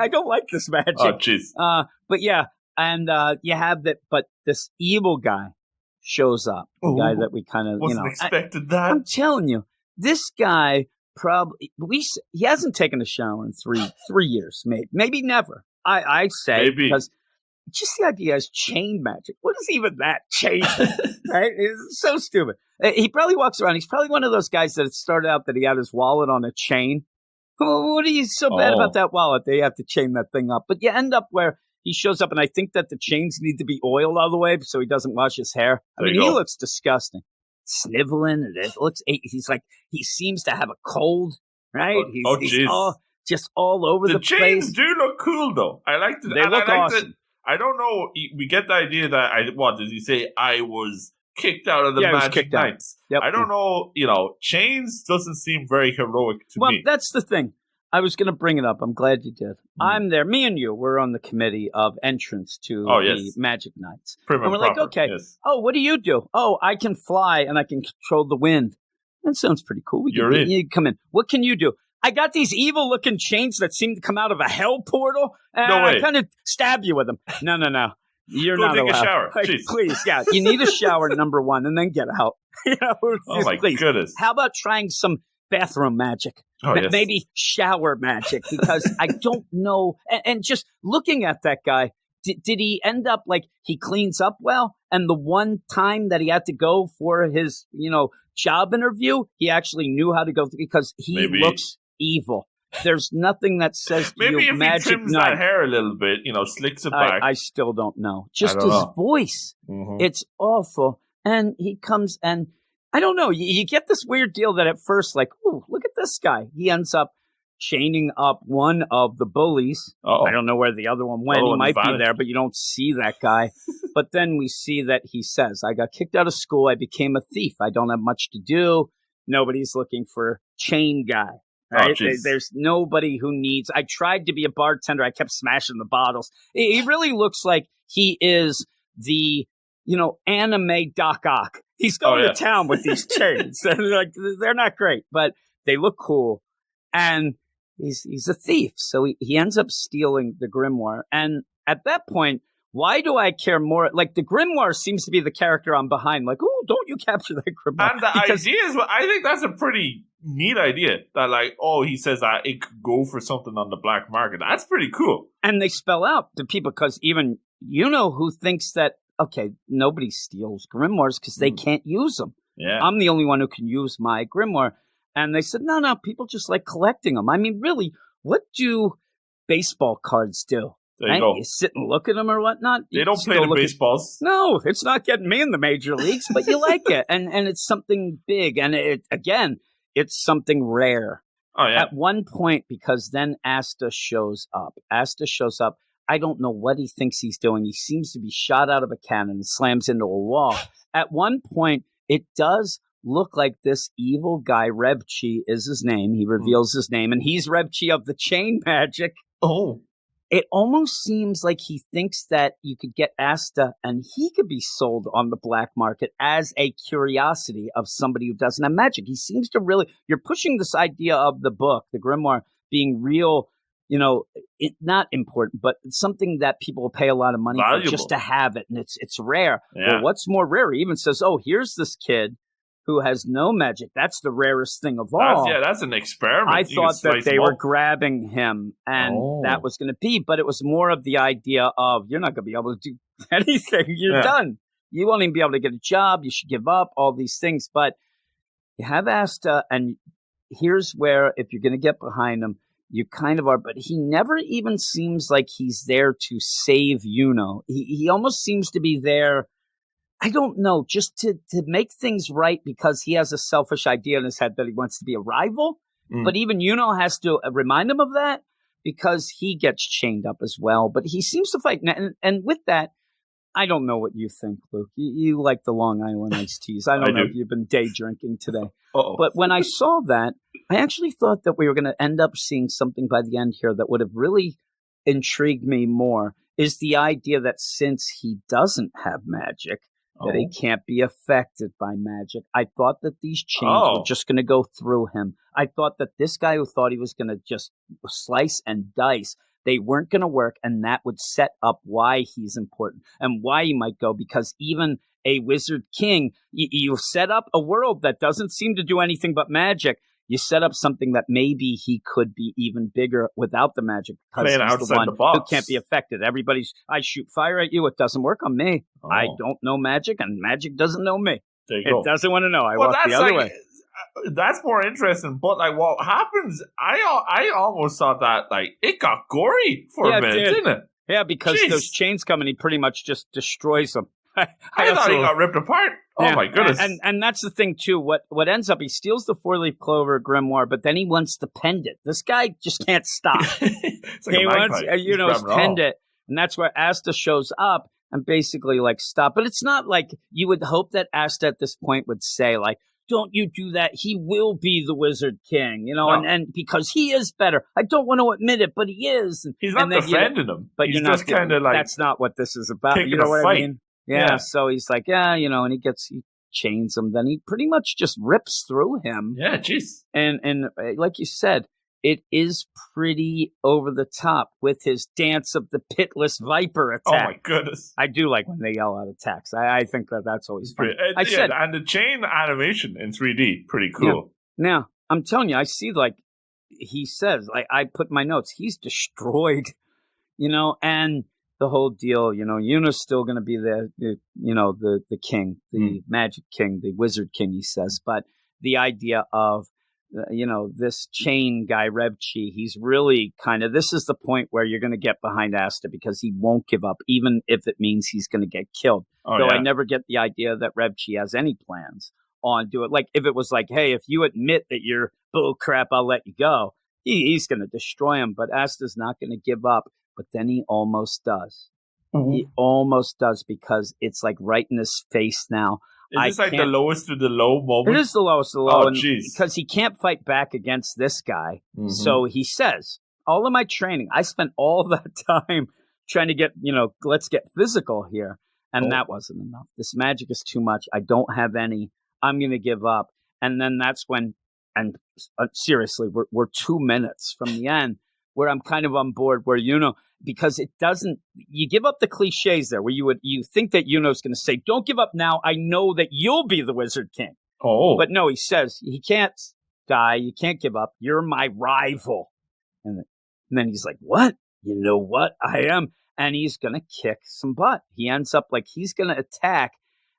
I don't like this magic. Oh, jeez. But, yeah, and you have that, but this evil guy shows up, the guy that we kind of, wasn't expected that. I'm telling you, this guy probably, he hasn't taken a shower in three years, maybe never. I say, because just the idea is chain magic. What is even that chain? Right? It's so stupid. He probably walks around. He's probably one of those guys that it started out that he had his wallet on a chain. What are you so bad about that wallet? They have to chain that thing up. But you end up where he shows up, and I think that the chains need to be oiled all the way so he doesn't wash his hair. I mean, he looks disgusting. Sniveling, and it looks, he's like, he seems to have a cold, right? He's just all over the place. The chains do look cool, though. I like it. They look awesome. I don't know, we get the idea that, what does he say? I was kicked out of the Magic Knights. Yep. I don't know, chains doesn't seem very heroic to me. Well, that's the thing. I was going to bring it up. I'm glad you did. I'm there. Me and you, we're on the committee of entrance to the Magic Knights. And we're like, okay, what do you do? Oh, I can fly and I can control the wind. That sounds pretty cool. You come in. What can you do? I got these evil-looking chains that seem to come out of a hell portal, and I kind of stab you with them. No. You're not allowed. Go take a shower. Like, please, you need a shower, number one, and then get out. My goodness. How about trying some bathroom magic. Oh, yes. Maybe shower magic, because I don't know. And just looking at that guy, did he end up like he cleans up well? And the one time that he had to go for his, job interview, he actually knew how to go through, because he looks evil. There's nothing that says maybe if magic he trims night. that hair a little bit, slicks it back. I still don't know. Just his voice. Mm-hmm. It's awful. And he comes and I don't know. You get this weird deal that at first, like, oh, look at this guy. He ends up chaining up one of the bullies. I don't know where the other one went. He might be there, but you don't see that guy. But then we see that he says, I got kicked out of school. I became a thief. I don't have much to do. Nobody's looking for chain guy. Right? There's nobody who needs. I tried to be a bartender. I kept smashing the bottles. He really looks like he is the, anime Doc Ock. He's going to town with these chains. They're not great, but they look cool. And he's a thief. So he ends up stealing the grimoire. And at that point, why do I care more? Like, the grimoire seems to be the character I'm behind. Like, oh, don't you capture that grimoire? And the idea is, I think that's a pretty neat idea. That, like, he says that it could go for something on the black market. That's pretty cool. And they spell out to people, because even, who thinks that, okay, nobody steals grimoires because they can't use them. Yeah. I'm the only one who can use my grimoire. And they said, no, people just like collecting them. I mean, really, what do baseball cards do? There you go. You sit and look at them or whatnot. They don't play the baseballs. No, it's not getting me in the major leagues, but you like it. And it's something big. And it's something rare. Oh, yeah. At one point, because then Asta shows up. I don't know what he thinks he's doing. He seems to be shot out of a cannon and slams into a wall. At one point, it does look like this evil guy, Rebchi is his name. He reveals his name, and he's Rebchi of the chain magic. Oh. It almost seems like he thinks that you could get Asta and he could be sold on the black market as a curiosity of somebody who doesn't have magic. He seems to really, you're pushing this idea of the book, the grimoire, being real, not important, but something that people will pay a lot of money for just to have it. And it's rare. Yeah. Well, what's more rare? He even says, here's this kid who has no magic. That's the rarest thing of all. That's an experiment. I thought that they were grabbing him, and that was going to be, but it was more of the idea of, you're not going to be able to do anything. You're done. You won't even be able to get a job. You should give up, all these things. But you have Asta, and here's where, if you're going to get behind him, you kind of are, but he never even seems like he's there to save Yuno. He almost seems to be there, I don't know, just to make things right, because he has a selfish idea in his head that he wants to be a rival. But even Yuno has to remind him of that, because he gets chained up as well. But he seems to fight. And with that, I don't know what you think, Luke. You like the Long Island iced teas. I don't know if you've been day drinking today. But when I saw that, I actually thought that we were going to end up seeing something by the end here that would have really intrigued me more, is the idea that since he doesn't have magic, that he can't be affected by magic. I thought that these chains were just going to go through him. I thought that this guy who thought he was going to just slice and dice, they weren't going to work, and that would set up why he's important and why he might go, because even a wizard king, you set up a world that doesn't seem to do anything but magic. You set up something that maybe he could be even bigger without the magic, because he's the one who can't be affected. I shoot fire at you. It doesn't work on me. I don't know magic, and magic doesn't know me. It doesn't want to know. I walk the other way. That's more interesting. But like, what happens? I almost thought that it got gory for a minute, didn't it? Yeah, because those chains come and he pretty much just destroys them. I thought he got ripped apart. Oh my goodness! And that's the thing too. What ends up? He steals the 4-leaf clover grimoire, but then he wants the pendant. This guy just can't stop. It's like he wants, his pendant, and that's where Asta shows up and basically stop. But it's not like you would hope that Asta at this point would say "Don't you do that? He will be the Wizard King," and because he is better. I don't want to admit it, but he is. He's not defending him. But he's just kind of that's not what this is about. You know what I mean? Yeah, so he's like, and he chains him. Then he pretty much just rips through him. Yeah, jeez. And like you said, it is pretty over the top with his dance of the pitless viper attack. Oh my goodness! I do like when they yell out attacks. I think that's always fun. And the chain animation in 3D, pretty cool. Yeah. Now, I'm telling you, I see, like, he says, like, I put in my notes, he's destroyed, and the whole deal, Yuna's still going to be the king, the magic king, the wizard king, he says. But the idea of, this chain guy, Revchi, he's really this is the point where you're going to get behind Asta because he won't give up, even if it means he's going to get killed. I never get the idea that Revchi has any plans on do it. Like, if it was like, hey, if you admit that you're bull crap, I'll let you go. He's going to destroy him, but Asta's not going to give up. But then he almost does. Mm-hmm. He almost does, because it's like right in his face now. Is this like the lowest of the low moment? It is the lowest of the low. Oh, jeez. Because he can't fight back against this guy. Mm-hmm. So he says, all of my training, I spent all that time trying to get, let's get physical here. And that wasn't enough. This magic is too much. I don't have any. I'm going to give up. And then that's when, and seriously, we're 2 minutes from the end, where I'm kind of on board, where, because it doesn't, you give up the cliches there, where you think that Yuno's going to say, don't give up now. I know that you'll be the Wizard King. Oh. But no, he says, he can't die. You can't give up. You're my rival. And then he's like, what? You know what? I am. And he's going to kick some butt. He ends up like he's going to attack.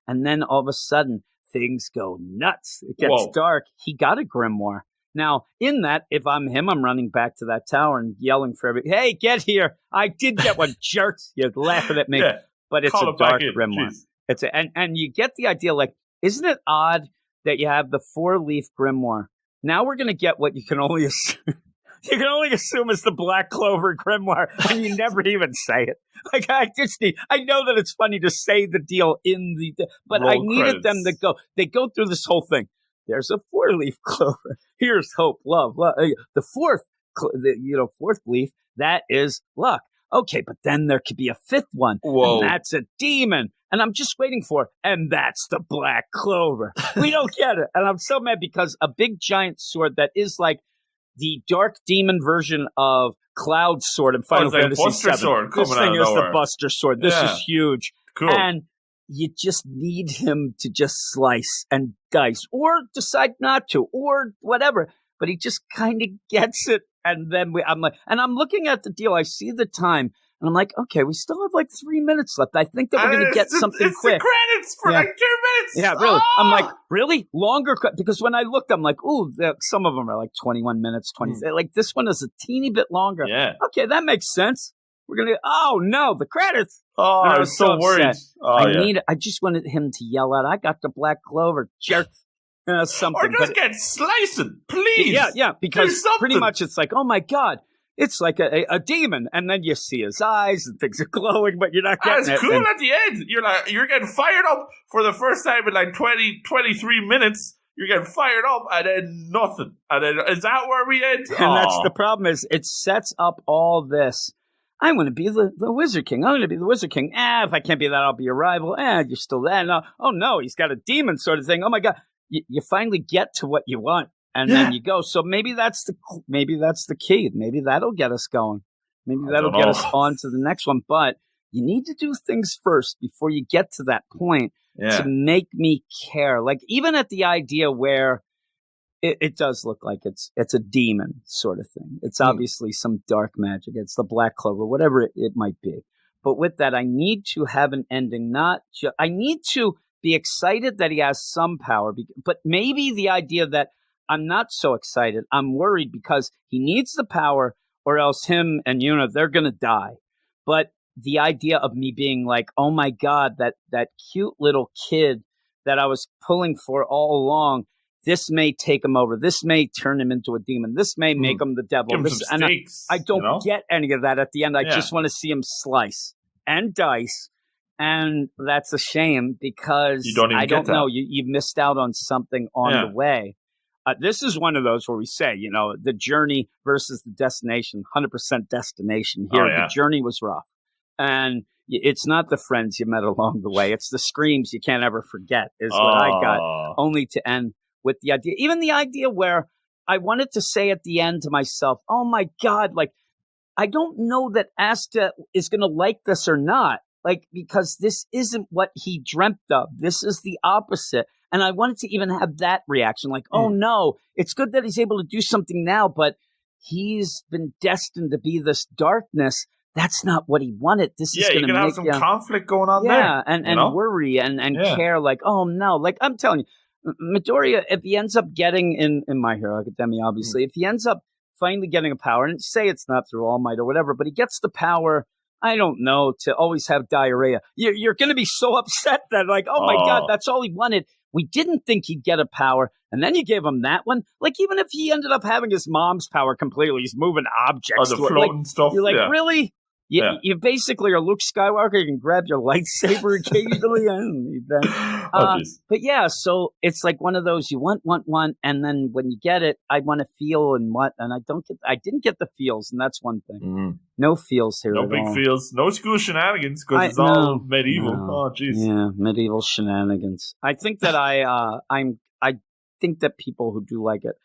And then all of a sudden, things go nuts. It gets dark. He got a grimoire. Now, in that, if I'm him, I'm running back to that tower and yelling for everybody, hey, get here. I did get one, jerks. You're laughing at me. Yeah. But it's a dark grimoire. And you get the idea, like, isn't it odd that you have the 4-leaf grimoire? Now we're going to get what you can only assume. You can only assume it's the Black Clover grimoire, and you never even say it. Like, I know that it's funny to say the deal but I needed them to go. They go through this whole thing. There's a 4-leaf clover. Here's hope, love. The fourth leaf, that is luck. Okay, but then there could be a 5th one, and that's a demon. And I'm just waiting for it, and that's the Black Clover. We don't get it. And I'm so mad because a big giant sword that is like the dark demon version of Cloud's sword in Final Fantasy VII. This thing is the Buster Sword. This is huge. Cool. And you just need him to just slice and dice, or decide not to, or whatever. But he just kind of gets it. And then I'm looking at the deal. I see the time, and I'm like, okay, we still have like 3 minutes left. I think that we're going to get something quick. It's the credits for like 2 minutes. Yeah, really. I'm like, really? Longer? Because when I looked, I'm like, ooh, some of them are like 21 minutes, 20. Like, this one is a teeny bit longer. Yeah. Okay, that makes sense. We're going to, oh no, the credits. Oh, I was so worried. I just wanted him to yell out, I got the Black Clover, jerk. Something. Or just get slicing, please. Yeah, because pretty much it's like, oh my God, it's like a demon. And then you see his eyes and things are glowing, but you're not getting it. It's cool at the end. You're getting fired up for the first time in like 23 minutes. You're getting fired up, and then nothing. And then, is that where we end? And that's the problem, is it sets up all this. I'm going to be the Wizard King. I'm going to be the Wizard King. If I can't be that, I'll be your rival. You're still there. No. Oh no, he's got a demon sort of thing. Oh my God. You finally get to what you want, and then you go. So maybe that's the key. Maybe that'll get us going. Maybe that'll get us on to the next one. But you need to do things first before you get to that point to make me care. Like, even at the idea where it does look like it's a demon sort of thing. It's obviously some dark magic. It's the Black Clover, whatever it might be. But with that, I need to have an ending. I need to be excited that he has some power, but maybe the idea that I'm not so excited, I'm worried because he needs the power, or else him and Yuna, they're going to die. But the idea of me being like, oh my God, that cute little kid that I was pulling for all along, this may take him over. This may turn him into a demon. This may make him the devil. I don't get any of that at the end. I just want to see him slice and dice. And that's a shame, because I don't know. You missed out on something on the way. This is one of those where we say, the journey versus the destination, 100% destination. Here, the journey was rough. And it's not the friends you met along the way. It's the screams you can't ever forget is what I got, only to end with the idea. Even the idea where I wanted to say at the end to myself, oh my God, like, I don't know that Asta is going to like this or not. Like, because this isn't what he dreamt of. This is the opposite. And I wanted to even have that reaction, like, oh no, it's good that he's able to do something now, but he's been destined to be this darkness. That's not what he wanted. This is going to make... Yeah, you can have some conflict going on there. Yeah, and worry and care, like, oh no. Like, I'm telling you, Midoriya, if he ends up getting in My Hero Academia, obviously, if he ends up finally getting a power, and say it's not through All Might or whatever, but he gets the power, I don't know, to always have diarrhea. You're going to be so upset that, like, oh my God, that's all he wanted. We didn't think he'd get a power, and then you gave him that one. Like, even if he ended up having his mom's power completely, he's moving objects. The floating stuff. You're like, really? You basically are Luke Skywalker. You can grab your lightsaber occasionally. I don't need that. But yeah, so it's like one of those you want, and then when you get it, I want to feel and I didn't get the feels, and that's one thing. Mm-hmm. No feels here. No big feels. No school shenanigans because it's all medieval. No. Oh, jeez. Yeah, medieval shenanigans. I think that I think that people who do like it.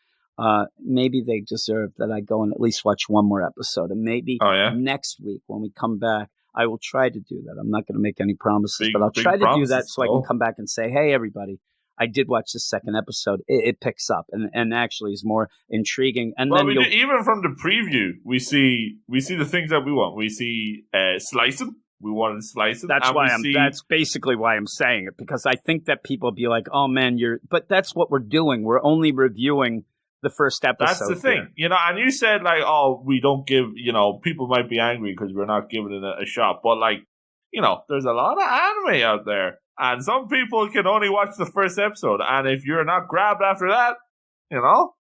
Maybe they deserve that I go and at least watch one more episode. And maybe next week when we come back, I will try to do that. I'm not going to make any promises, but I'll try to do that so I can come back and say, hey, everybody, I did watch the second episode. It picks up and actually is more intriguing. And then even from the preview, we see the things that we want. We see slice them. We wanted to slice it. That's basically why I'm saying it, because I think that people will be like, oh man, but that's what we're doing. We're only reviewing the first episode. That's the thing, and you said like, oh, we don't give, people might be angry because we're not giving it a shot, but like, there's a lot of anime out there, and some people can only watch the first episode, and if you're not grabbed after that,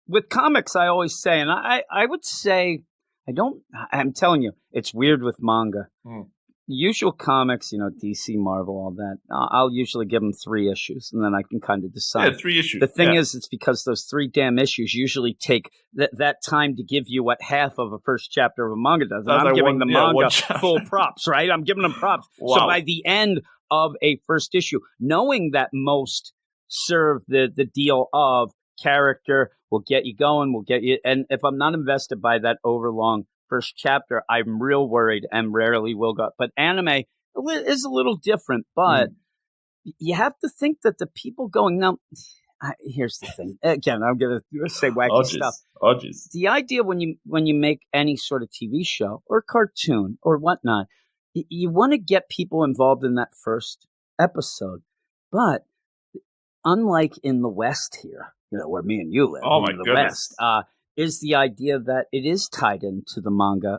With comics, I always say, and I would say, I'm telling you, it's weird with manga. Usual comics, DC, Marvel, all that, I'll usually give them 3 issues, and then I can kind of decide. Yeah, 3 issues. The thing is, it's because those 3 damn issues usually take that time to give you what half of a first chapter of a manga does. And I'm giving the manga full props, right? I'm giving them props. Wow. So by the end of a first issue, knowing that most serve the deal of character, will get you going, will get you, and if I'm not invested by that overlong first chapter, I'm real worried and rarely will go. But anime is a little different, but you have to think that the people going, now, here's the thing. Again, I'm going to say wacky stuff. The idea when you make any sort of TV show or cartoon or whatnot, you want to get people involved in that first episode. But unlike in the West here, where me and you live, in the West, is the idea that it is tied into the manga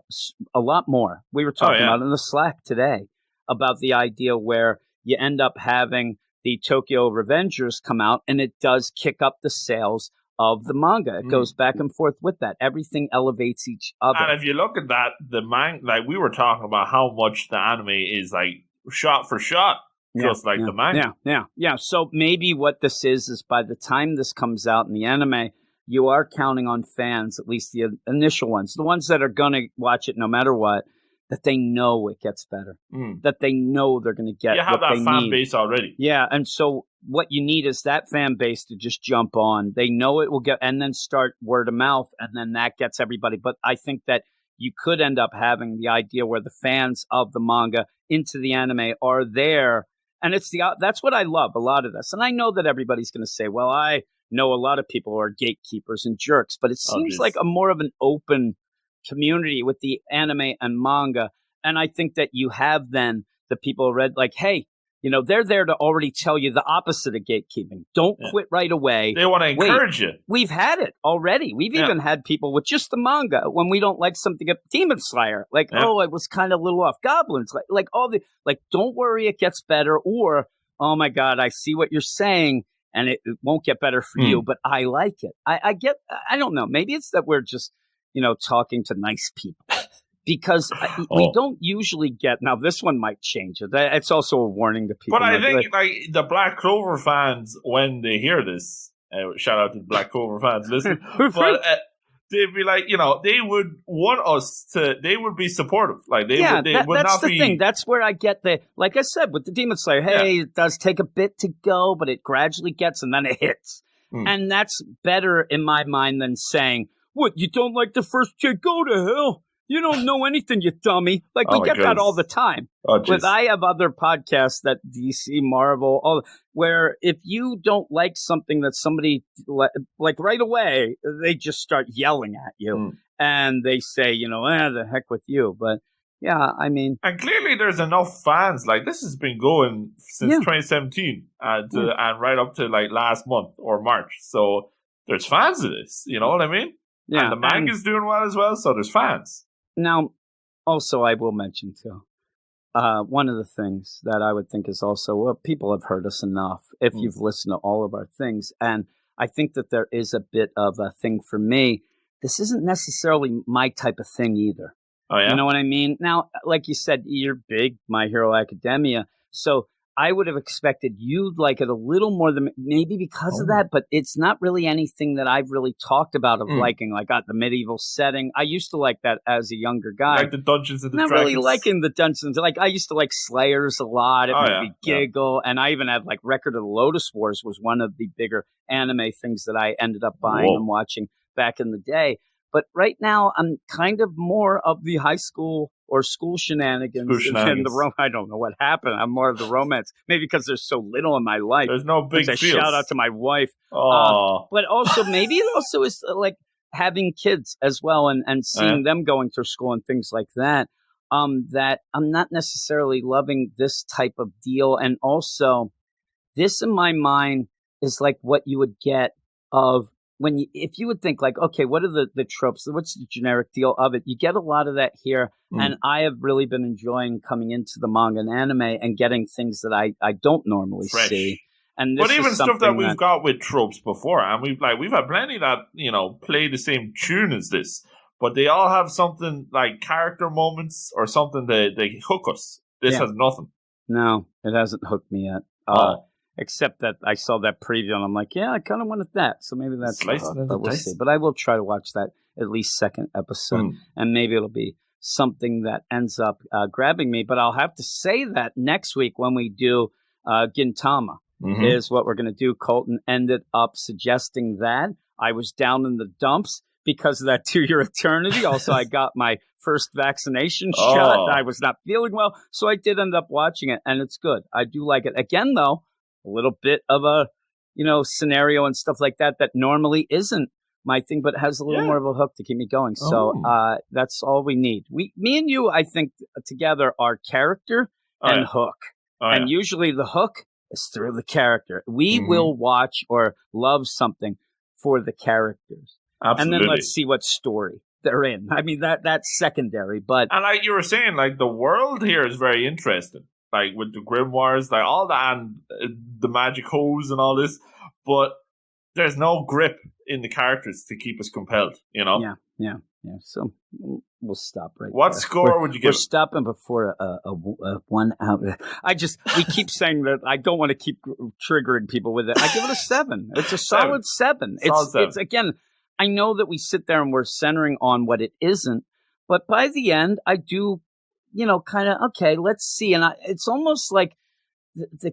a lot more. We were talking about in the Slack today about the idea where you end up having the Tokyo Revengers come out, and it does kick up the sales of the manga. It goes back and forth with that. Everything elevates each other. And if you look at that, the manga, like we were talking about how much the anime is like shot for shot, just like the manga. Yeah. So maybe what this is by the time this comes out in the anime, you are counting on fans, at least the initial ones, the ones that are going to watch it no matter what, that they know it gets better, that they know they're going to get. You have that fan base already. Yeah, and so what you need is that fan base to just jump on. They know it will get, and then start word of mouth, and then that gets everybody. But I think that you could end up having the idea where the fans of the manga into the anime are there, and that's what I love, a lot of this. And I know that everybody's going to say, well, I know a lot of people who are gatekeepers and jerks, but it seems like a more of an open community with the anime and manga. And I think that you have then the people who read like, hey, they're there to already tell you the opposite of gatekeeping. Don't quit right away. They want to encourage you. We've had it already. We've even had people with just the manga when we don't like something. Demon Slayer, like, oh, it was kind of a little off. Goblins, like all the, like, don't worry, it gets better. Or, oh my God, I see what you're saying. And it won't get better for you, but I like it. I don't know. Maybe it's that we're just, talking to nice people. Because we don't usually get, now this one might change it. It's also a warning to people. But I think like the Black Clover fans, when they hear this, shout out to the Black Clover fans, listen, but they'd be like, they would want us to, they would be supportive. Like they would that's not the be. Thing. That's where I get like I said, with the Demon Slayer, it does take a bit to go, but it gradually gets, and then it hits. And that's better in my mind than saying, what, you don't like the first chick? Go to hell. You don't know anything, you dummy. Like, we get that all the time. But I have other podcasts that DC, Marvel, where if you don't like something that somebody, like right away, they just start yelling at you. And they say, the heck with you. But yeah, I mean. And clearly there's enough fans. Like, this has been going since 2017 and right up to like last month or March. So there's fans of this. You know what I mean? Yeah. And the manga's doing well as well. So there's fans. Now, also, I will mention too, one of the things that I would think is also, well, people have heard us enough if you've listened to all of our things. And I think that there is a bit of a thing for me. This isn't necessarily my type of thing either. Oh, yeah? You know what I mean? Now, like you said, you're big My Hero Academia. So I would have expected you'd like it a little more than maybe because of that, but it's not really anything that I've really talked about of liking, like the medieval setting. I used to like that as a younger guy. Like the Dungeons and the Not Dragons. really liking the Dungeons. Like, I used to like Slayers a lot. It made me giggle. And I even had like Record of the Lotus Wars was one of the bigger anime things that I ended up buying and watching back in the day. But right now, I'm kind of more of the high school or school shenanigans. And I don't know what happened. I'm more of the romance. Maybe because there's so little in my life. There's no big feels. Shout out to my wife. But also, maybe it also is like having kids as well and seeing them going through school and things like that. That I'm not necessarily loving this type of deal. And also, this in my mind is like what you would get of if you would think like, okay, what are the tropes? What's the generic deal of it? You get a lot of that here. And I have really been enjoying coming into the manga and anime and getting things that I don't normally see. And this but even stuff that we've got with tropes before, and we've had plenty that, play the same tune as this, but they all have something like character moments or something that they hook us. This has nothing. No, it hasn't hooked me yet. Except that I saw that preview and I'm like, yeah, I kind of wanted that. So maybe that's but we'll see. But I will try to watch that at least second episode. And maybe it'll be something that ends up grabbing me. But I'll have to say that next week when we do Gintama is what we're going to do. Colton ended up suggesting that. I was down in the dumps because of that 2-year eternity. Also, I got my first vaccination shot. I was not feeling well. So I did end up watching it. And it's good. I do like it. Again, though. A little bit of a, scenario and stuff like that normally isn't my thing, but has a little more of a hook to keep me going. So that's all we need. Me and you, I think, together are character and hook. And usually the hook is through the character. We will watch or love something for the characters. Absolutely. And then let's see what story they're in. I mean, that's secondary. But and like you were saying, like the world here is very interesting. Like with the grimoires, like all that, and the magic hose and all this, but there's no grip in the characters to keep us compelled, Yeah. So we'll stop right What there. score would you give? We're stopping before a 1 out. We keep saying that I don't want to keep triggering people with it. I give it a 7. It's a solid 7. It's again, I know that we sit there and we're centering on what it isn't, but by the end, I do. Kind of, okay, let's see. And it's almost like the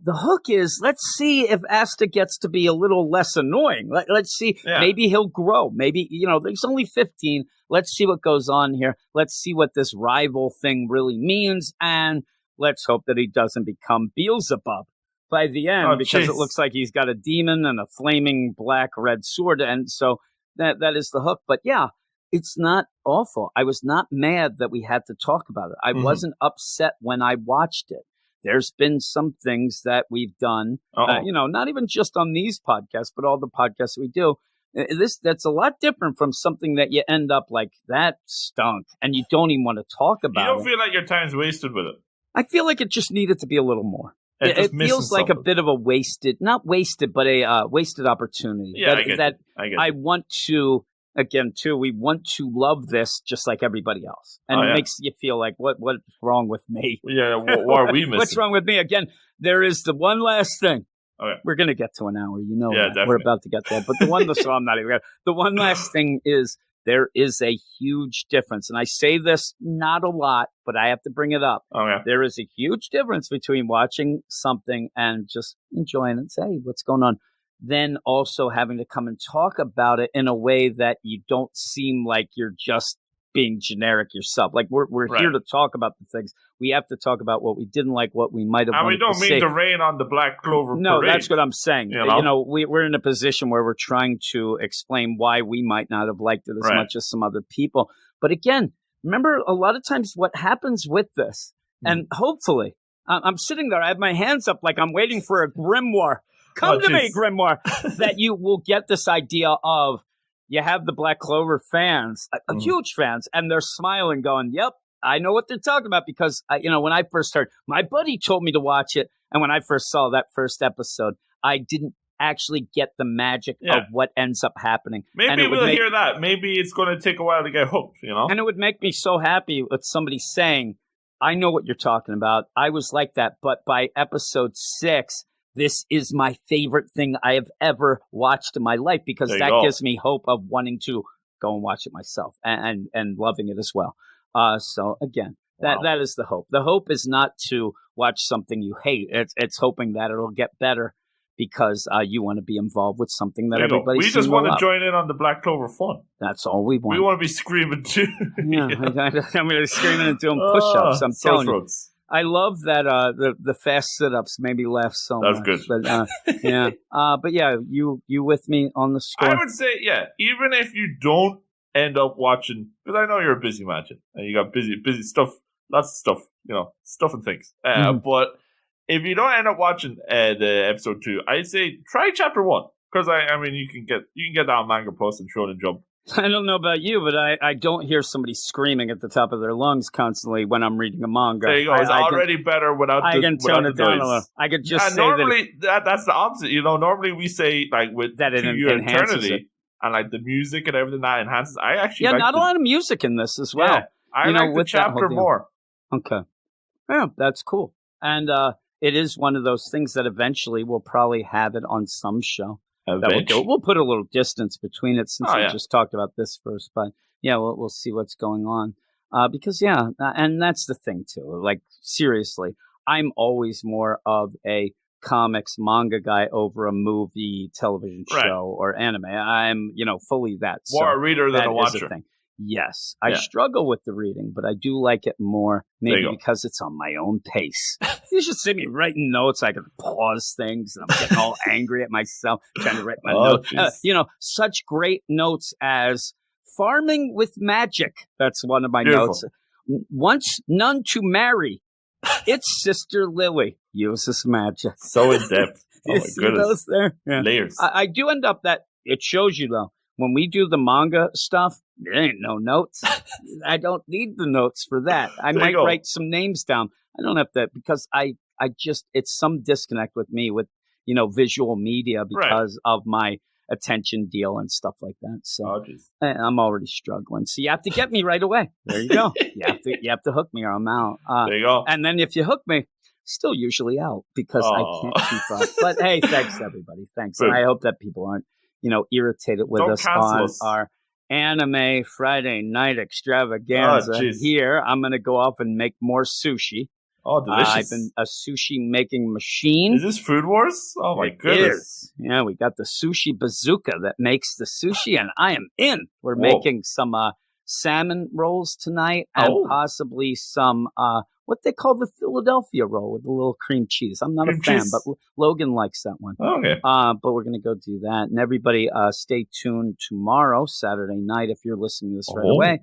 hook is, let's see if Asta gets to be a little less annoying. Let's see. Yeah. Maybe he'll grow. Maybe, there's only 15. Let's see what goes on here. Let's see what this rival thing really means. And let's hope that he doesn't become Beelzebub by the end because it looks like he's got a demon and a flaming black-red sword. And so that is the hook. But yeah. It's not awful. I was not mad that we had to talk about it. I wasn't upset when I watched it. There's been some things that we've done, not even just on these podcasts, but all the podcasts we do. That's a lot different from something that you end up like, that stunk, and you don't even want to talk about it. You don't feel like your time's wasted with it? I feel like it just needed to be a little more. It feels like a bit of a not wasted, but a wasted opportunity. Yeah, I get it. I want to... Again, too, we want to love this just like everybody else. And it makes you feel like, what's wrong with me? Yeah, what are we missing? What's wrong with me? Again, there is the one last thing. Okay. We're going to get to an hour, that. We're about to get there. But the one last thing is there is a huge difference. And I say this not a lot, but I have to bring it up. There is a huge difference between watching something and just enjoying it and say, hey, what's going on? Then also having to come and talk about it in a way that you don't seem like you're just being generic yourself. Like we're here to talk about the things. We have to talk about what we didn't like, what we might have wanted to say. And we don't mean to rain on the Black Clover parade. No, that's what I'm saying. We're in a position where we're trying to explain why we might not have liked it as much as some other people. But again, remember, a lot of times what happens with this, and hopefully, I'm sitting there, I have my hands up like I'm waiting for a grimoire. Come to me, grimoire. That you will get this idea of, you have the Black Clover fans, huge fans, and they're smiling going, yep, I know what they're talking about, because, when I first heard, my buddy told me to watch it, and when I first saw that first episode, I didn't actually get the magic of what ends up happening. Maybe we'll hear that. Maybe it's going to take a while to get hooked, And it would make me so happy with somebody saying, I know what you're talking about. I was like that, but by episode 6, this is my favorite thing I have ever watched in my life, because that gives me hope of wanting to go and watch it myself and loving it as well. So again, that is the hope. The hope is not to watch something you hate. It's hoping that it'll get better, because you want to be involved with something that everybody. We just want to join in on the Black Clover fun. That's all we want. We want to be screaming too. I'm going to be screaming and doing push-ups. I'm telling you. I love that the fast sit-ups made me laugh so much. That's good. But but you with me on the score? I would say, even if you don't end up watching, because I know you're a busy man, and you got busy stuff, lots of stuff, stuff and things. But if you don't end up watching the episode 2, I'd say try chapter 1, because I mean you can get that on Manga Plus and Shonen Jump. I don't know about you, but I don't hear somebody screaming at the top of their lungs constantly when I'm reading a manga. There you go. It's already better without the noise. I can tone it down a little. I could just say normally, that's the opposite. Normally we say, like, with that it enhances eternity, it. And like the music and everything that enhances. I actually not a lot of music in this as well. Yeah, I like the chapter more. Okay. Yeah, that's cool. And it is one of those things that eventually we'll probably have it on some show. We'll put a little distance between it, since we just talked about this first. But we'll see what's going on. Because and that's the thing too. Like, seriously, I'm always more of a comics manga guy over a movie, television show, or anime. I'm fully that. More a reader than a watcher. Yes, I struggle with the reading, but I do like it more, maybe because it's on my own pace. You should see me writing notes. I can pause things, and I'm getting all angry at myself trying to write my notes. Such great notes as farming with magic. That's one of my notes. Once none to marry, its sister Lily uses magic. So in depth. Oh my see goodness. Those there? Yeah. Layers. I do end up that it shows you, though, when we do the manga stuff, there ain't no notes. I don't need the notes for that. I might write some names down. I don't have to, because I just, it's some disconnect with me with, visual media because of my attention deal and stuff like that. So I'm already struggling. So you have to get me right away. There you go. You have to hook me or I'm out. There you go. And then if you hook me, still usually out because I can't keep up. But hey, thanks everybody. Thanks. And I hope that people aren't, irritated with us on our Anime Friday Night Extravaganza here. I'm going to go off and make more sushi. Oh, delicious. I've been a sushi making machine. Is this Food Wars? Oh, my goodness. Yeah, we got the sushi bazooka that makes the sushi, and I am in. We're making some salmon rolls tonight and possibly some, what they call the Philadelphia roll with a little cream cheese. I'm not a fan, but Logan likes that one. Okay. But we're going to go do that. And everybody stay tuned tomorrow, Saturday night, if you're listening to this right away,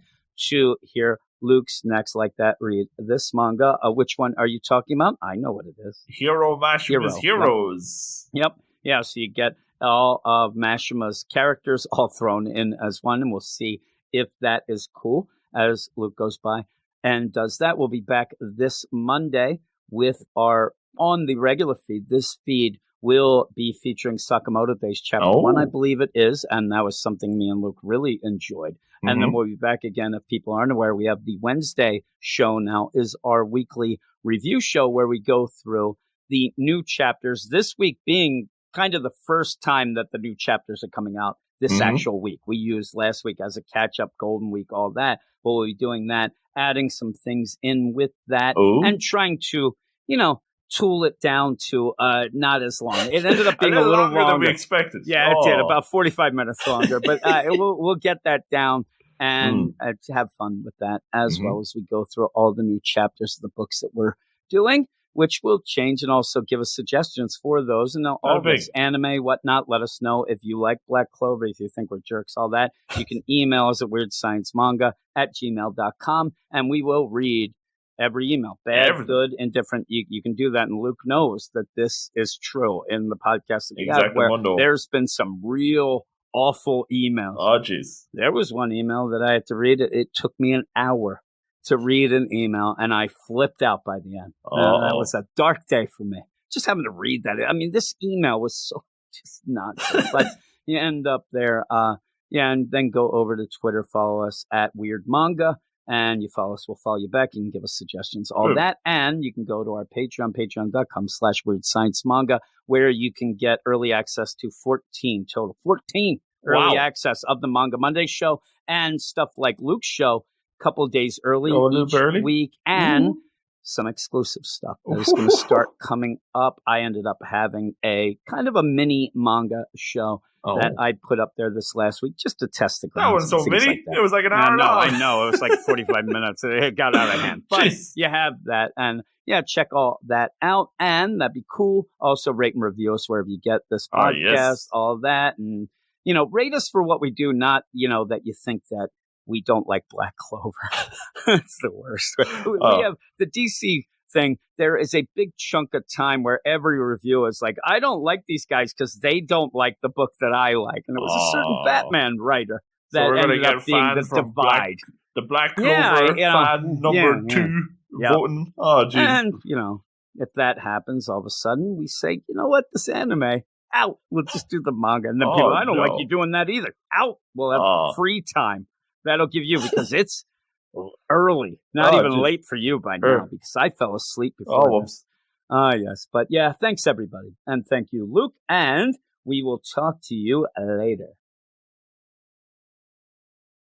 to hear Luke's next Like That read this manga. Which one are you talking about? I know what it is. Hiro Mashima's Heroes. Yep. Yeah, so you get all of Mashima's characters all thrown in as one, and we'll see if that is cool as Luke goes by and does that. We'll be back this Monday with our, on the regular feed. This feed will be featuring Sakamoto Days Chapter 1, I believe it is, and that was something me and Luke really enjoyed. And then we'll be back again. If people aren't aware, we have the Wednesday show now is our weekly review show where we go through the new chapters, this week being kind of the first time that the new chapters are coming out this actual week. We used last week as a catch-up, Golden Week, all that. But we'll be doing that, adding some things in with that, and trying to, tool it down to not as long. It ended up being a little longer than we expected. Yeah, it did, about 45 minutes longer. But we'll get that down and have fun with that as well as we go through all the new chapters of the books that we're doing, which will change, and also give us suggestions for those. And all this anime, whatnot, let us know if you like Black Clover, if you think we're jerks, all that. You can email us at weirdsciencemanga@gmail.com, and we will read every email, bad, good, indifferent. You can do that, and Luke knows that this is true in the podcast that we have, where there's been some real awful emails. Oh, jeez. There was one email that I had to read. It took me an hour to read an email, and I flipped out by the end. That was a dark day for me, just having to read that. I mean, this email was so just nonsense. But you end up there, and then go over to Twitter, follow us at Weird Manga, and you follow us, we'll follow you back. You can give us suggestions, all that, and you can go to our Patreon, patreon.com/WeirdScienceManga, where you can get early access to 14 early access of the Manga Monday show, and stuff like Luke's show, couple days early each week, and some exclusive stuff that is going to start coming up. I ended up having a kind of a mini manga show that I put up there this last week just to test the ground. That wasn't so mini. It was like an hour long. I know. It was like 45 minutes. It got out of hand. But you have that. And check all that out. And that'd be cool. Also, rate and review us wherever you get this podcast, all that. And, rate us for what we do, not, that you think that we don't like Black Clover. It's the worst. We have the DC thing. There is a big chunk of time where every review is like, I don't like these guys because they don't like the book that I like. And it was a certain Batman writer that ended up being the divide. The Black Clover fan number 2 voting. Oh, geez. And, if that happens, all of a sudden we say, you know what, this anime, out. We'll just do the manga. And then people, I don't like you doing that either. Out. We'll have free time. That'll give you, because it's early, not even late for you by now, because I fell asleep before this. Yes. But thanks everybody. And thank you, Luke. And we will talk to you later.